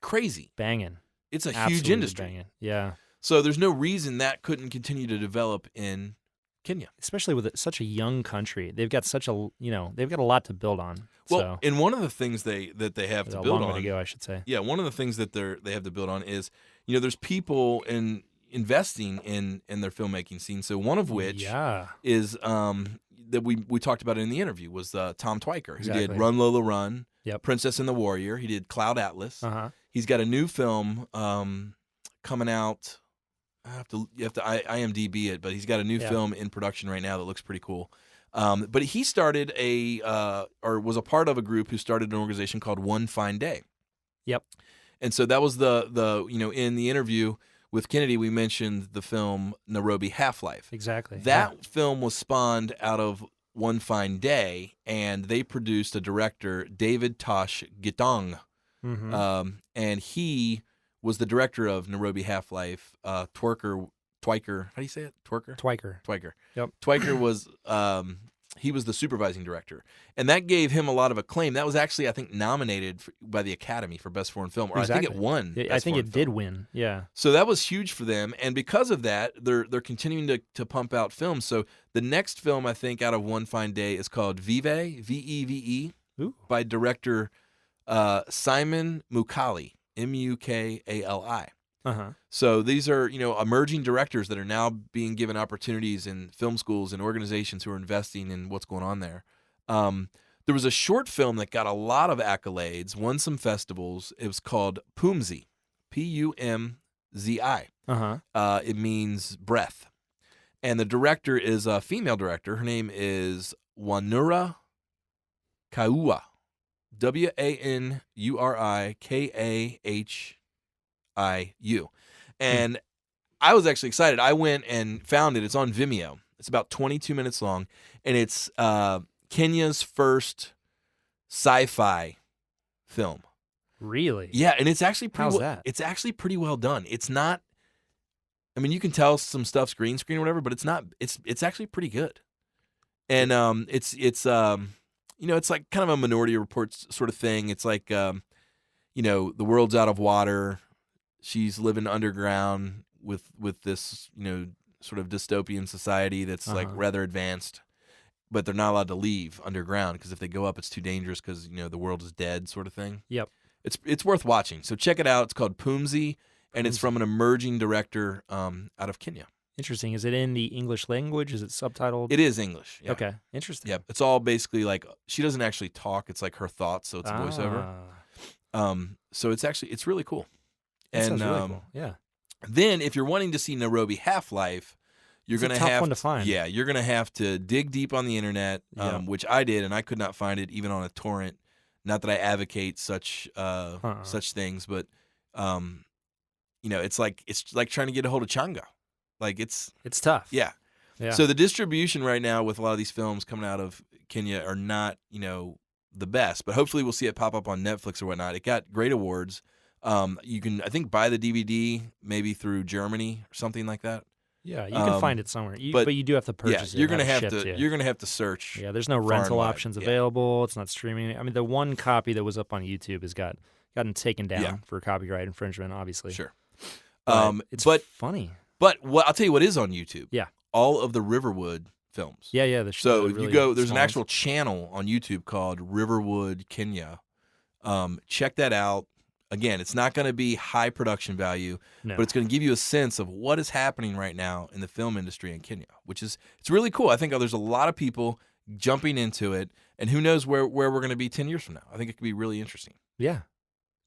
crazy. Banging. It's a huge industry. Banging. Yeah. So there's no reason that couldn't continue to develop in Kenya, especially with such a young country. They've got they've got a lot to build on. Well, and one of the things they have to build on, a long way to go, I should say. Yeah, one of the things that they have to build on is, there's people investing in their filmmaking scene. So one of which is that we talked about in the interview was Tom Twyker, who did Run Lola Run, Princess and the Warrior. He did Cloud Atlas. He's got a new film coming out. You have to IMDb it, but he's got a new film in production right now that looks pretty cool. But he started or was a part of a group who started an organization called One Fine Day. Yep. And so that was the in the interview with Kennedy, we mentioned the film Nairobi Half-Life. Exactly. That film was spawned out of One Fine Day, and they produced a director, David Tosh Gitong. And he was the director of Nairobi Half-Life. Twiker. How do you say it? Twiker. Yep. Twiker was he was the supervising director, and that gave him a lot of acclaim. That was actually, I think, nominated by the Academy for Best Foreign Film, or I think it won. I think it did win. Yeah. So that was huge for them, and because of that, they're continuing to pump out films. So the next film, I think, out of One Fine Day is called Vive, Veve, by director Simon Mukali, Mukali. So these are, emerging directors that are now being given opportunities in film schools and organizations who are investing in what's going on there. There was a short film that got a lot of accolades, won some festivals. It was called Pumzi, Pumzi. It means breath. And the director is a female director. Her name is Wanura Kaua, Wanurikaiu. And I was actually excited. I went and found it. It's on Vimeo. It's about 22 minutes long, and it's Kenya's first sci-fi film. Really? Yeah, and it's actually How's that? It's actually pretty well done. It's not. I mean, you can tell some stuff's green screen or whatever, but it's not. It's actually pretty good. And it's it's like kind of a Minority Report sort of thing. It's like the world's out of water. She's living underground with this, sort of dystopian society that's like rather advanced, but they're not allowed to leave underground because if they go up, it's too dangerous because, the world is dead sort of thing. Yep. It's worth watching. So check it out. It's called Pumzi, and it's from an emerging director out of Kenya. Interesting. Is it in the English language? Is it subtitled? It is English. Yeah. Okay. Interesting. Yep. It's all basically like she doesn't actually talk. It's like her thoughts, so it's a voiceover. So it's really cool. That sounds really cool. Yeah. Then, if you're wanting to see Nairobi Half-Life, you're going to have one to find. Yeah, you're going to have to dig deep on the internet, which I did, and I could not find it even on a torrent. Not that I advocate such things, but it's like trying to get a hold of Changa. Like it's tough. Yeah. So the distribution right now with a lot of these films coming out of Kenya are not the best, but hopefully we'll see it pop up on Netflix or whatnot. It got great awards. You can, I think, buy the DVD maybe through Germany or something like that. Yeah, you can find it somewhere, but you do have to purchase it. You're gonna have to. You're gonna have to search. Yeah, there's no rental options available. It's not streaming. I mean, the one copy that was up on YouTube has gotten taken down for copyright infringement, obviously. Sure. It's funny. But I'll tell you what is on YouTube. Yeah. All of the Riverwood films. Yeah. So if you go, there's an actual channel on YouTube called Riverwood Kenya. Check that out. Again, it's not going to be high production value, but it's going to give you a sense of what is happening right now in the film industry in Kenya, it's really cool. I think there's a lot of people jumping into it, and who knows where we're going to be 10 years from now. I think it could be really interesting. Yeah.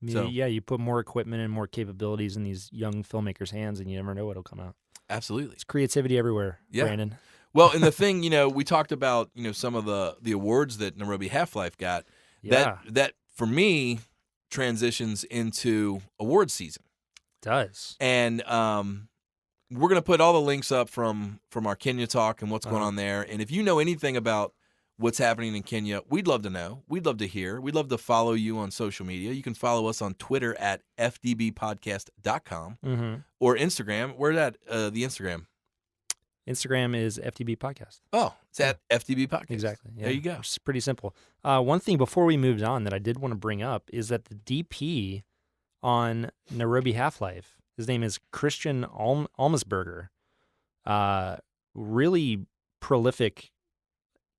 You put more equipment and more capabilities in these young filmmakers' hands, and you never know what'll come out. Absolutely. It's creativity everywhere, Brandon. Well, and the thing, we talked about, some of the awards that Nairobi Half-Life got. Yeah. That for me transitions into award season. It does. And we're going to put all the links up from our Kenya talk and what's going on there. And if you know anything about what's happening in Kenya, we'd love to know. We'd love to hear. We'd love to follow you on social media. You can follow us on Twitter at fdbpodcast.com or Instagram. Where's that? The Instagram? Instagram is FDB Podcast. Oh, it's at FDB Podcast. Exactly. Yeah. There you go. It's pretty simple. One thing before we moved on that I did want to bring up is that the DP on Nairobi Half-Life, his name is Christian Almsberger, really prolific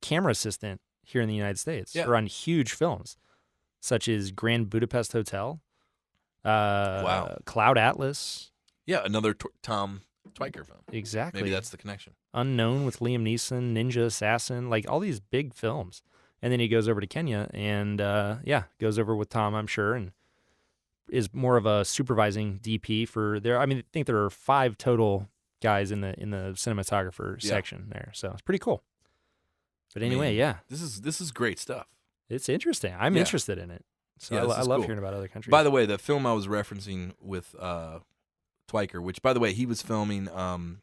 camera assistant here in the United States or on huge films such as Grand Budapest Hotel, Cloud Atlas. Yeah, another Tom Twiker film. Exactly. Maybe that's the connection. Unknown with Liam Neeson, Ninja Assassin, like all these big films. And then he goes over to Kenya and, goes over with Tom, I'm sure, and is more of a supervising DP for there. I mean, I think there are 5 total guys in the cinematographer section there. So it's pretty cool. But anyway, This is great stuff. It's interesting. I'm interested in it. So I love hearing about other countries. By the way, the film I was referencing with Twiker, which, by the way, he was filming,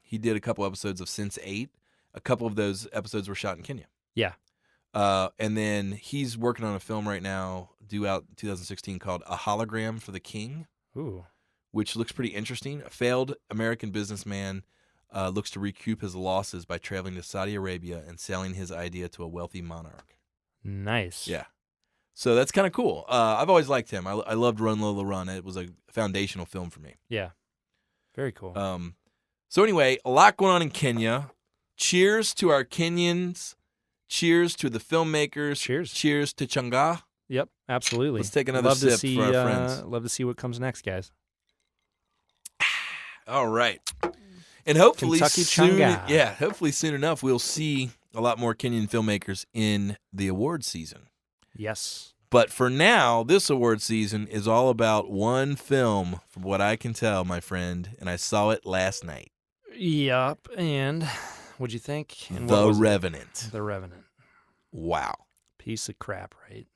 he did a couple episodes of Since 8. A couple of those episodes were shot in Kenya. Yeah. And then he's working on a film right now, due out in 2016, called A Hologram for the King. Ooh. which looks pretty interesting. A failed American businessman looks to recoup his losses by traveling to Saudi Arabia and selling his idea to a wealthy monarch. Nice. Yeah. So that's kind of cool. I've always liked him. I loved Run Lola Run. It was a foundational film for me. Yeah. Very cool. So anyway, a lot going on in Kenya. Cheers to our Kenyans. Cheers to the filmmakers. Cheers to Chang'an. Yep, absolutely. Let's take another sip for our friends. Love to see what comes next, guys. All right. And hopefully Kentucky soon, Chang'an. hopefully soon enough, we'll see a lot more Kenyan filmmakers in the award season. Yes. But for now, this award season is all about one film, from what I can tell, my friend, and I saw it last night. Yep. And what'd you think? And The what was it? Revenant. The Revenant. Wow. Piece of crap, right?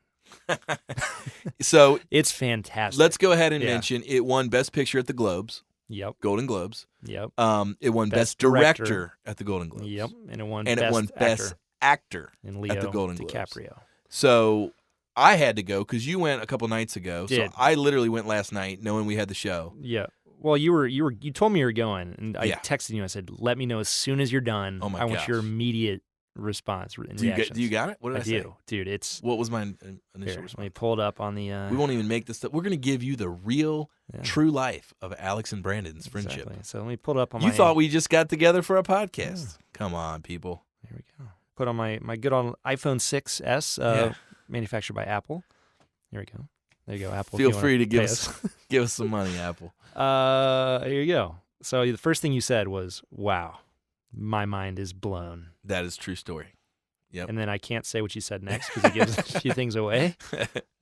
So It's fantastic. let's go ahead and Yeah. mention it won Best Picture at the Globes, Yep. Golden Globes. Yep. It won Best Best Director Director. at the Golden Globes. Yep. And it won And Best it won Best Actor in Leo at the Golden Globes. DiCaprio. So I had to go because you went a couple nights ago. Did. So I literally went last night knowing we had the show. Yeah. Well, you told me you were going, and I Yeah. texted you. I said, "Let me know as soon as you're done. Oh my I want your gosh. immediate response and Do you reactions." got it? What did I, say? do, dude. It's What was my initial here. Let response? me pull it up on the. We won't even make this stuff. We're going to give you the real, Yeah. true life of Alex and Brandon's friendship. Exactly. So let me pull it up on You my. thought we just got together for a podcast. Come on, people. Here we go. Put on my good on iPhone 6s, Yeah. manufactured by Apple. Here we go. There you go, Apple. if Feel you wanna free to give pay us some money, Apple. Here you go. So the first thing you said was, "Wow, my mind is blown." That is a true story. Yep. And then I can't say what you said next because it gives a few things away.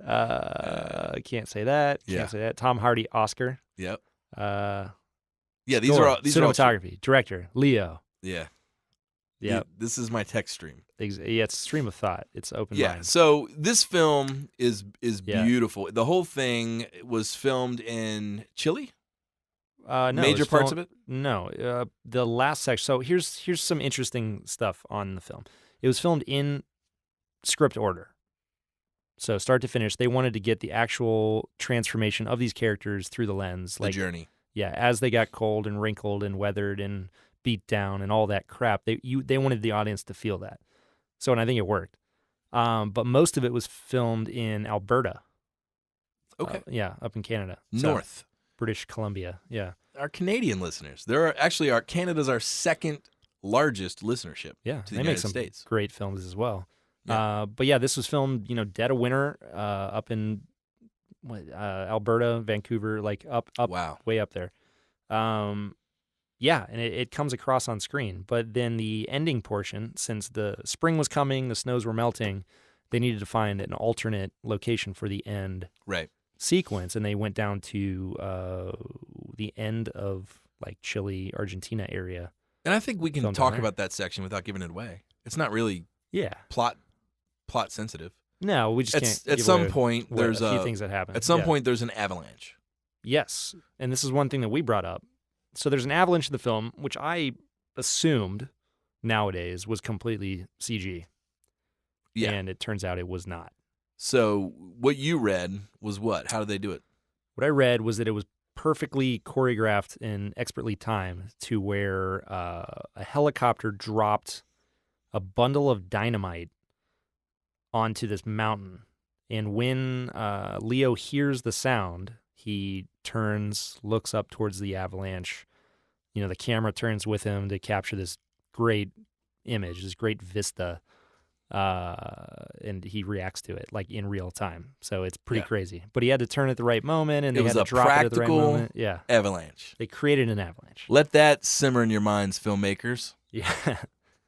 I can't say that. Yeah. Can't say that. Tom Hardy, Oscar. Yep. Uh, Yeah, these score, are all cinematography, director, Leo. Yeah. Yeah, This is my text stream. yeah. It's stream of thought. It's open Yeah. mind. So this film is Yeah. beautiful. The whole thing was filmed in Chile. No, Major it's parts film- of it. No, the last section. So here's some interesting stuff on the film. It was filmed in script order. So start to finish, they wanted to get the actual transformation of these characters through the lens, The journey. Yeah, as they got cold and wrinkled and weathered and beat down and all that crap, they wanted the audience to feel that. So, and I think it worked. But most of it was filmed in Alberta. Okay. Yeah, up in Canada. So, North. British Columbia. Yeah. Our Canadian listeners. There are actually Canada's our second largest listenership. Yeah. To the They make United some States. great films as well. Yeah. But yeah, this was filmed, dead of winter, up in Alberta, Vancouver, like up Wow. way up there. Yeah, and it comes across on screen. But then the ending portion, since the spring was coming, the snows were melting, they needed to find an alternate location for the end Right. sequence, and they went down to the end of like Chile, Argentina area. And I think we can Filmed talk down there. about that section without giving it away. It's not really Yeah. plot sensitive. No, we just can't. At give some away point, there's a few things that happen. At some Yeah. point, there's an avalanche. Yes, and this is one thing that we brought up. So there's an avalanche in the film, which I assumed nowadays was completely CG. Yeah. And it turns out it was not. So what you read was what? How did they do it? What I read was that it was perfectly choreographed and expertly timed to where a helicopter dropped a bundle of dynamite onto this mountain. And when Leo hears the sound, he turns, looks up towards the avalanche. The camera turns with him to capture this great image, this great vista. And he reacts to it like in real time. So it's pretty Yeah. crazy. But he had to turn at the right moment, and It they was had a to drop it at the right practical- moment. Yeah, Avalanche. they created an avalanche. Let that simmer in your minds, filmmakers. Yeah,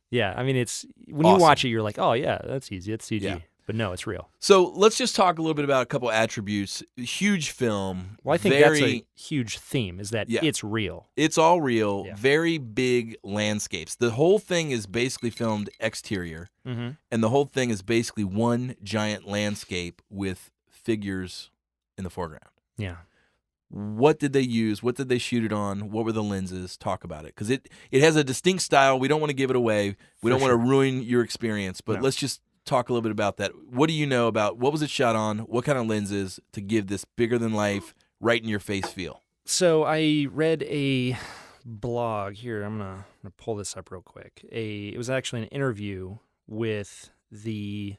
yeah. I mean, it's when Awesome. you watch it, you're like, oh yeah, that's easy. It's CG. Yeah. But no, it's real. So let's just talk a little bit about a couple attributes. Huge film. Well, I think very, that's a huge theme is that Yeah. it's real. It's all real. Yeah. Very big landscapes. The whole thing is basically filmed exterior, Mm-hmm. and the whole thing is basically one giant landscape with figures in the foreground. Yeah. What did they use? What did they shoot it on? What were the lenses? Talk about it, because it has a distinct style. We don't want to give it away. We For don't want sure. to ruin your experience, but No. let's just talk a little bit about that. What do you know about what was it shot on? What kind of lenses to give this bigger than life, right in your face feel? So I read a blog here. I'm gonna pull this up real quick. It was actually an interview with the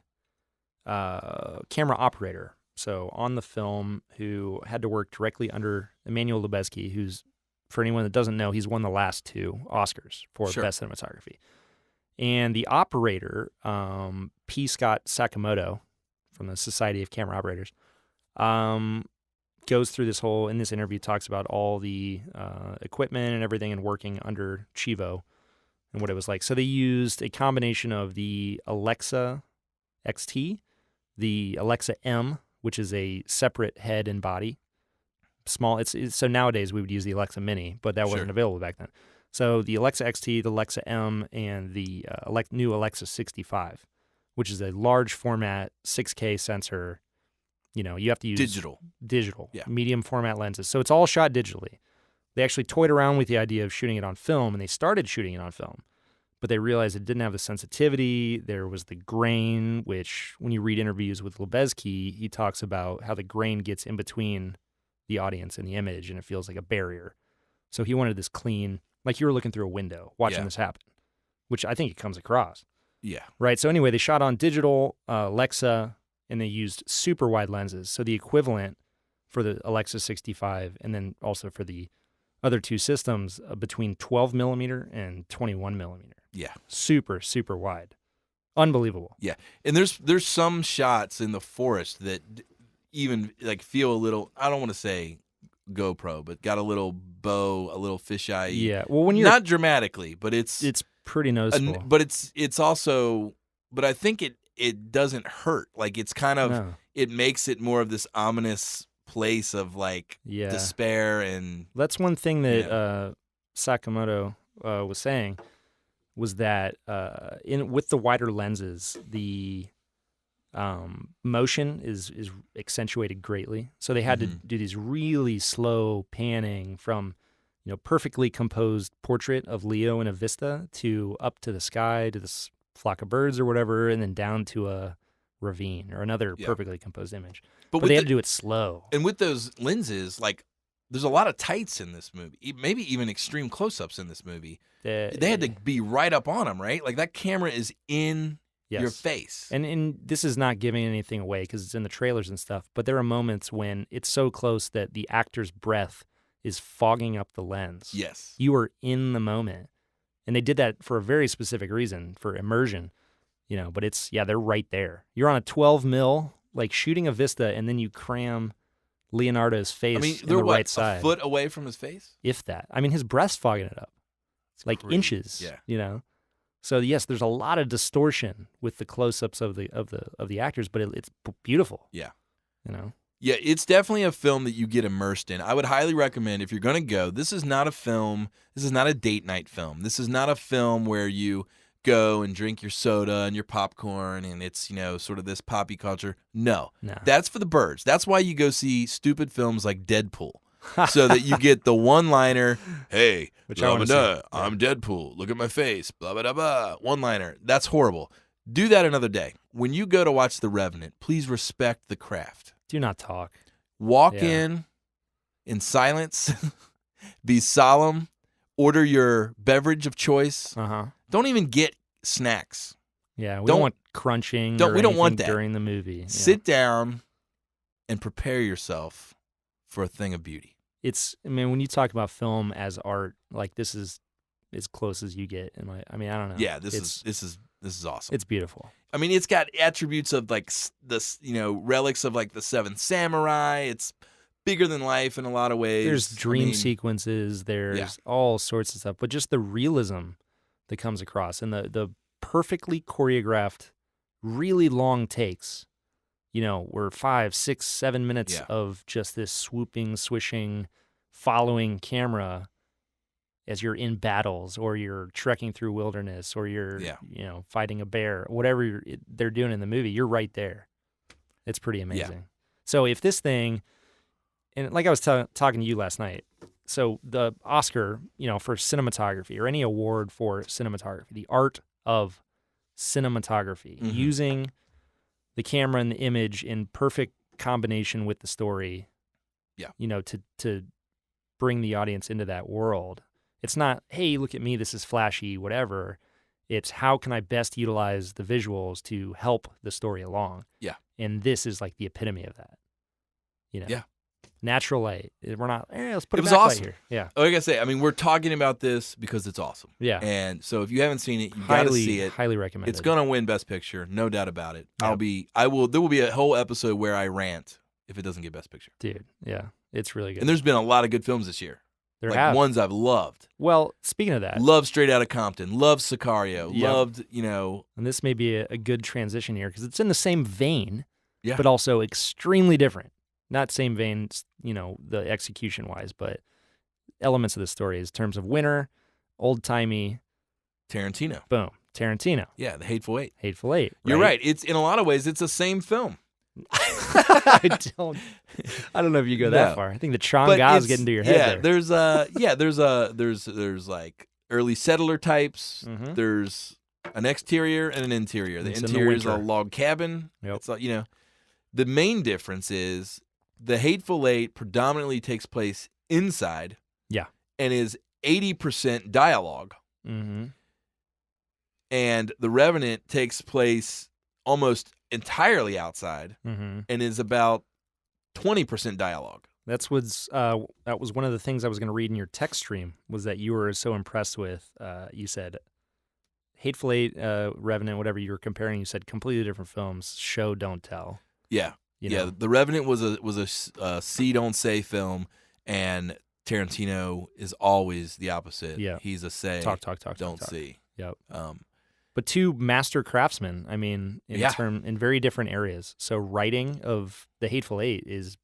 camera operator. So on the film, who had to work directly under Emmanuel Lubezki, who's, for anyone that doesn't know, he's won the last 2 Oscars for Sure. Best Cinematography. And the operator, P. Scott Sakamoto from the Society of Camera Operators, goes through this whole, in this interview, talks about all the equipment and everything and working under Chivo and what it was like. So they used a combination of the Alexa XT, the Alexa M, which is a separate head and body. Small. So nowadays we would use the Alexa Mini, but that wasn't available back then. So the Alexa XT, the Alexa M, and the new Alexa 65, which is a large format 6K sensor. You know, you have to use digital, medium format lenses. So it's all shot digitally. They actually toyed around with the idea of shooting it on film, and they started shooting it on film. But they realized it didn't have the sensitivity. There was the grain, which when you read interviews with Lubezki, he talks about how the grain gets in between the audience and the image, and it feels like a barrier. So he wanted this clean, like you were looking through a window watching this happen, which I think it comes across. Yeah. Right. So anyway, they shot on digital Alexa, and they used super wide lenses. So the equivalent for the Alexa 65, and then also for the other 2 systems, between 12 millimeter and 21 millimeter. Yeah. Super, super wide. Unbelievable. Yeah. And there's some shots in the forest that even like feel a little, I don't want to say GoPro, but got a little bow, a little fisheye. Yeah. Well, when you're not dramatically, but it's pretty noticeable. but it's also, but I think it doesn't hurt. Like it's kind of, it makes it more of this ominous place of like despair. And that's one thing that Sakamoto was saying, was that with the wider lenses, the motion is accentuated greatly. So they had to do these really slow panning from, you know, perfectly composed portrait of Leo in a vista to up to the sky to this flock of birds or whatever, and then down to a ravine or another perfectly composed image. But they had to do it slow. And with those lenses, like, there's a lot of tights in this movie, maybe even extreme close-ups in this movie. They had to be right up on them, right? Like that camera is in your face. And this is not giving anything away because it's in the trailers and stuff, but there are moments when it's so close that the actor's breath is fogging up the lens. Yes. You are in the moment. And they did that for a very specific reason, for immersion, you know, but they're right there. You're on a 12 mil, like shooting a vista, and then you cram Leonardo's face in the right side. A foot away from his face? If that. I mean, his breast's fogging it up. It's like crazy. Inches, you know? So yes, there's a lot of distortion with the close-ups of the actors, but it's beautiful. Yeah. You know? Yeah, it's definitely a film that you get immersed in. I would highly recommend, if you're going to go, this is not a date night film. This is not a film where you go and drink your soda and your popcorn and it's, you know, sort of this poppy culture. No. That's for the birds. That's why you go see stupid films like Deadpool. So that you get the one-liner, hey, which I'm Deadpool, look at my face, blah, blah, blah, blah. One-liner. That's horrible. Do that another day. When you go to watch The Revenant, please respect the craft. Do not talk. Walk in silence, be solemn, order your beverage of choice. Don't even get snacks. Yeah, we don't want crunching we don't want that during the movie. Sit down and prepare yourself for a thing of beauty. When you talk about film as art, like this is as close as you get. I don't know. Yeah, this is awesome. It's beautiful. I mean, it's got attributes of like this, you know, relics of like the Seventh Samurai. It's bigger than life in a lot of ways. There's dream sequences. There's all sorts of stuff, but just the realism that comes across and the perfectly choreographed, really long takes. You know, were 5, 6, 7 minutes of just this swooping, swishing, following camera as you're in battles or you're trekking through wilderness or you're, you know, fighting a bear, whatever they're doing in the movie, you're right there. It's pretty amazing. Yeah. So if this thing, and like I was talking to you last night, so the Oscar, you know, for cinematography or any award for cinematography, the art of cinematography, using the camera and the image in perfect combination with the story, you know, to bring the audience into that world. It's not, hey, look at me, this is flashy, whatever. It's how can I best utilize the visuals to help the story along? Yeah. And this is like the epitome of that. You know? Yeah. Natural light. We're not, let's put It a was backlight awesome. here. Yeah. Like I say, I mean, we're talking about this because it's awesome. Yeah. And so if you haven't seen it, you got to see it. Highly recommended. It's going to win Best Picture, no doubt about it. Yeah. There will be a whole episode where I rant if it doesn't get Best Picture. Dude, yeah. It's really good. And there's been a lot of good films this year. There like have. ones I've loved. Well, speaking of that. Love Straight Outta Compton. Love Sicario. Yep. Loved, you know. And this may be a good transition here because it's in the same vein, Yeah. but also extremely different. Not same vein, you know, the execution-wise, but elements of the story in terms of winter, old-timey, Tarantino. boom, Tarantino. Yeah, The Hateful Eight. Hateful Eight. You're right. It's in a lot of ways it's the same film. I don't know if you go that No. far. I think the But Chongas it's- get into your head there. there's like early settler types. Mhm. There's an exterior and an interior. The It's in the interior is a winter. log cabin. Yep. It's like, you know, the main difference is The Hateful Eight predominantly takes place inside. Yeah. And is 80% dialogue. Mm-hmm. And The Revenant takes place almost entirely outside Mm-hmm. and is about 20% dialogue. That was one of the things I was going to read in your text stream was that you were so impressed with. You said Hateful Eight, Revenant, whatever you were comparing. You said completely different films. Show, don't tell. Yeah. You Yeah, know? The Revenant was a see don't say film, and Tarantino is always the opposite. Yeah. He's a say Talk, don't talk. see. Yep. Um, But two master craftsmen. I mean, in very different areas. So writing of The Hateful Eight is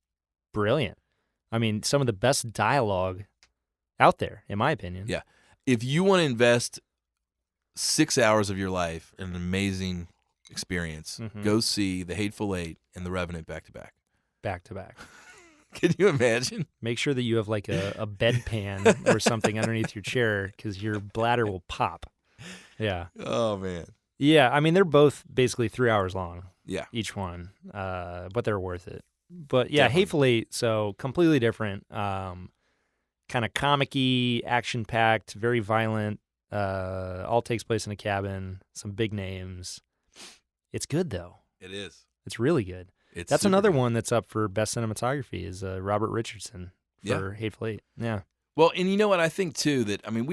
brilliant. I mean, some of the best dialogue out there, in my opinion. Yeah. If you want to invest 6 hours of your life in an amazing experience, Mhm. go see The Hateful Eight and The Revenant back to back. Back to back. Can you imagine? Make sure that you have like a bedpan or something underneath your chair because your bladder will pop. Yeah. Oh man. Yeah. I mean, they're both basically 3 hours long, Yeah. each one, but they're worth it. But yeah, Definitely. Hateful Eight, so completely different. Kind of comic-y, action-packed, very violent. All takes place in a cabin. Some big names. It's good though. It is. It's really good. It's That's super another good. one that's up for best cinematography is Robert Richardson for Hateful Eight. Yeah. Well, and you know what I think too, that I mean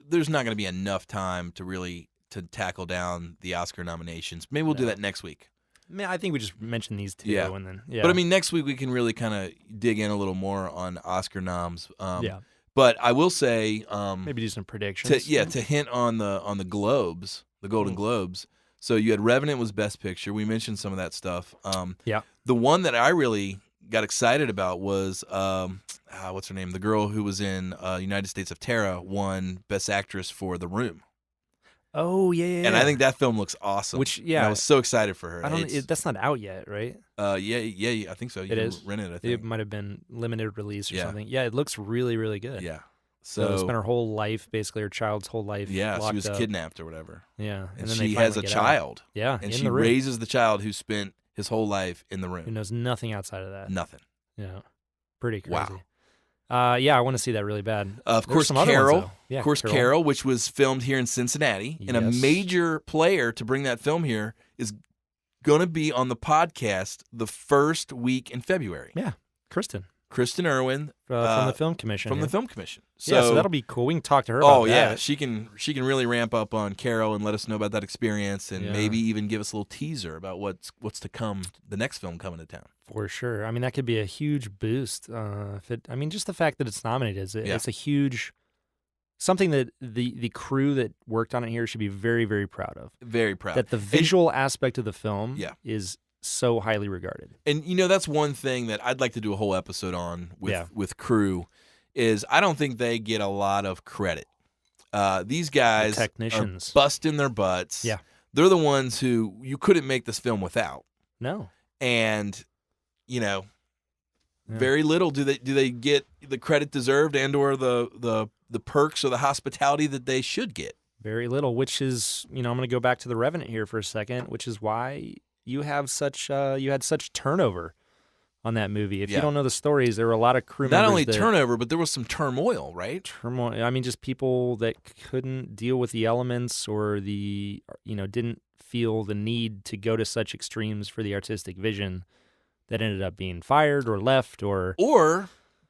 there's not going to be enough time to really to tackle down the Oscar nominations. Maybe we'll do No. that next week. I mean, I think we just mentioned these two, Yeah. and then yeah. But I mean, next week we can really kind of dig in a little more on Oscar noms. yeah, But I will say, maybe do some predictions. to hint on the Globes, the Golden Ooh. Globes. So you had Revenant was Best Picture. We mentioned some of that stuff. Yeah. The one that I really got excited about was what's her name? The girl who was in United States of Terror won Best Actress for The Room. Oh yeah. And I think that film looks awesome. Which, And yeah. I was so excited for her. I don't. It's- That's not out yet, right? yeah, I think so. You It can is? rent it. I It think. might have been limited release or Yeah. something. Yeah, it looks really, really good. Yeah. So, So spent her whole life, basically her child's whole life. yeah, she locked was up. kidnapped or whatever, Yeah, and then she they has a finally get out. child, Yeah, and in she the room. raises the child who spent his whole life in the Who room. knows nothing outside of that. Nothing. Yeah, pretty crazy. Wow. Yeah, I want to see that really bad. Of There's course, some other ones, Carol. though. Yeah, Of course, Carol, which was filmed here in Cincinnati, and a Yes. major player to bring that film here is going to be on the podcast the first week in February. Yeah, Kristen Kristen Irwin from the Film Commission. from here. the Film Commission. yeah, so that'll be cool. We can talk to her about yeah, that. she can really ramp up on Carol and let us know about that experience, and Yeah. maybe even give us a little teaser about what's to come. The next film coming to town. For sure. I mean, that could be a huge boost. Just the fact that it's nominated, it's a huge something that the crew that worked on it here should be very, very proud of. Very proud. That the visual aspect of the film Yeah. is so highly regarded. And that's one thing that I'd like to do a whole episode on Yeah. with crew is I don't think they get a lot of credit. These guys The technicians. are busting their butts. Yeah. They're the ones who you couldn't make this film without. No. And Yeah. very little do they get the credit deserved and or the perks or the hospitality that they should get. Very little, which is, I'm going to go back to the Revenant here for a second, which is why you have such you had such turnover on that movie. If Yeah. you don't know the stories, there were a lot of crew Not members only that turnover, but there was some turmoil, right? turmoil. I mean, just people that couldn't deal with the elements or didn't feel the need to go to such extremes for the artistic vision that ended up being fired or left or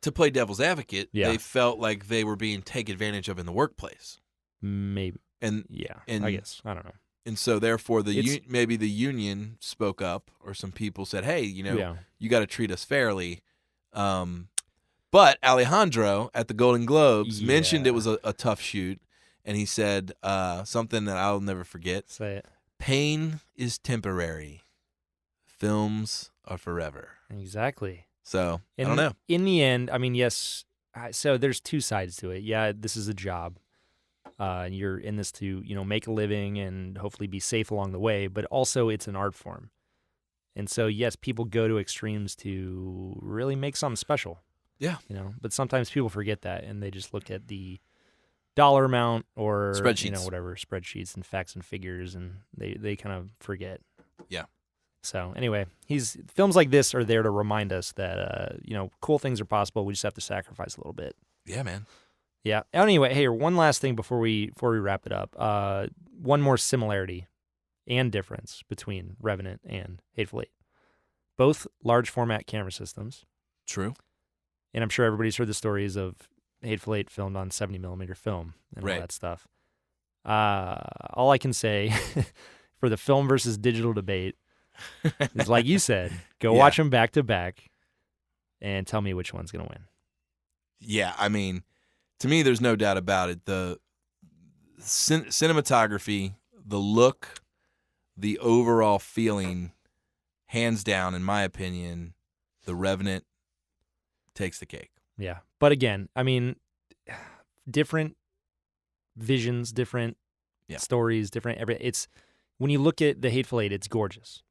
to play devil's advocate, Yeah. they felt like they were being taken advantage of in the workplace. maybe. And Yeah, and I guess. I don't know. and so therefore It's- maybe the union spoke up, or some people said, "Hey, Yeah. you got to treat us fairly." But Alejandro at the Golden Globes mentioned it was a tough shoot, and he said something that I'll never forget. Say it. Pain is temporary. Films are forever. Exactly. So, I And don't know. In the end, I mean, yes. So there's two sides to it. Yeah, this is a job. You're in this to make a living and hopefully be safe along the way. But also, it's an art form, and so yes, people go to extremes to really make something special. Yeah. But sometimes people forget that, and they just look at the dollar amount or Spreadsheets. whatever spreadsheets and facts and figures, and they kind of forget. Yeah. So anyway, films like this are there to remind us that cool things are possible. We just have to sacrifice a little bit. Yeah, man. Yeah. Anyway, hey, one last thing before we wrap it up. One more similarity and difference between Revenant and Hateful Eight. Both large format camera systems, True. and I'm sure everybody's heard the stories of Hateful Eight filmed on 70mm film and Right. all that stuff. All I can say for the film versus digital debate is, like you said, go Yeah. watch them back to back and tell me which one's going to win. Yeah, I mean, to me, there's no doubt about it. The cinematography, the look, the overall feeling, hands down, in my opinion, The Revenant takes the cake. Yeah. But again, I mean, different visions, different Yeah. stories, it's when you look at the Hateful Eight, it's gorgeous.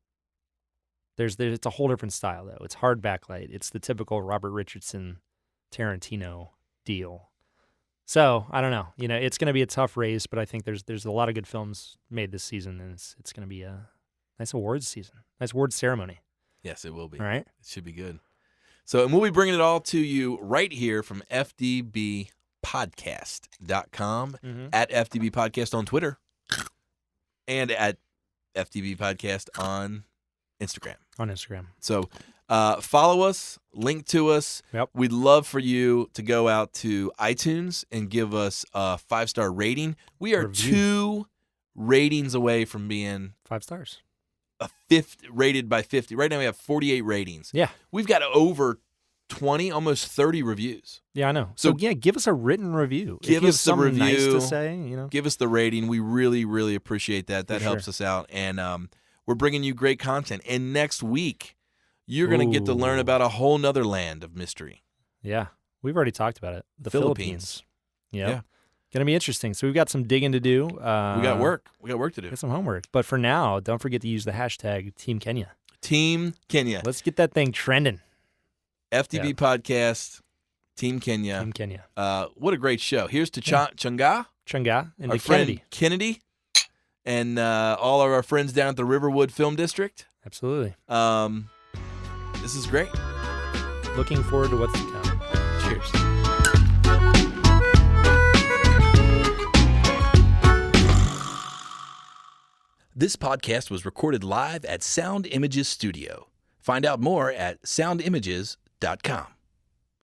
It's a whole different style though. It's hard backlight. It's the typical Robert Richardson, Tarantino deal. So I don't know. It's going to be a tough race, but I think there's a lot of good films made this season, and it's going to be a nice awards season, nice awards ceremony. Yes, it will be. All right. It should be good. So, and we'll be bringing it all to you right here from FDBpodcast.com, at FDB Podcast on Twitter, and at FDB Podcast on Instagram. On Instagram. So follow us, link to us. Yep. We'd love for you to go out to iTunes and give us a 5-star rating. We are Review. 2 ratings away from being 5 stars. a 50 rated by 50. Right now we have 48 ratings. Yeah. We've got over 20, almost 30 reviews. Yeah, I know. So So yeah, give us a written review. give if you have us the something nice review. to say, Give us the rating. We really, really appreciate that. That For helps sure. us out. And we're bringing you great content. And next week, you're going to get to learn Ooh. about a whole nother land of mystery. Yeah. We've already talked about it. The Philippines. Yep. Yeah. Going to be interesting. So we've got some digging to do. We got work. We got work to do. Got some homework. But for now, don't forget to use the hashtag Team Kenya. Team Kenya. Let's get that thing trending. FDB Podcast, Team Kenya. Team Kenya. What a great show. Here's to Yeah. Chunga, Chunga and our the friend Kennedy, and all of our friends down at the Riverwood Film District. Absolutely. This is great. Looking forward to what's to come. Cheers. This podcast was recorded live at Sound Images Studio. Find out more at soundimages.com.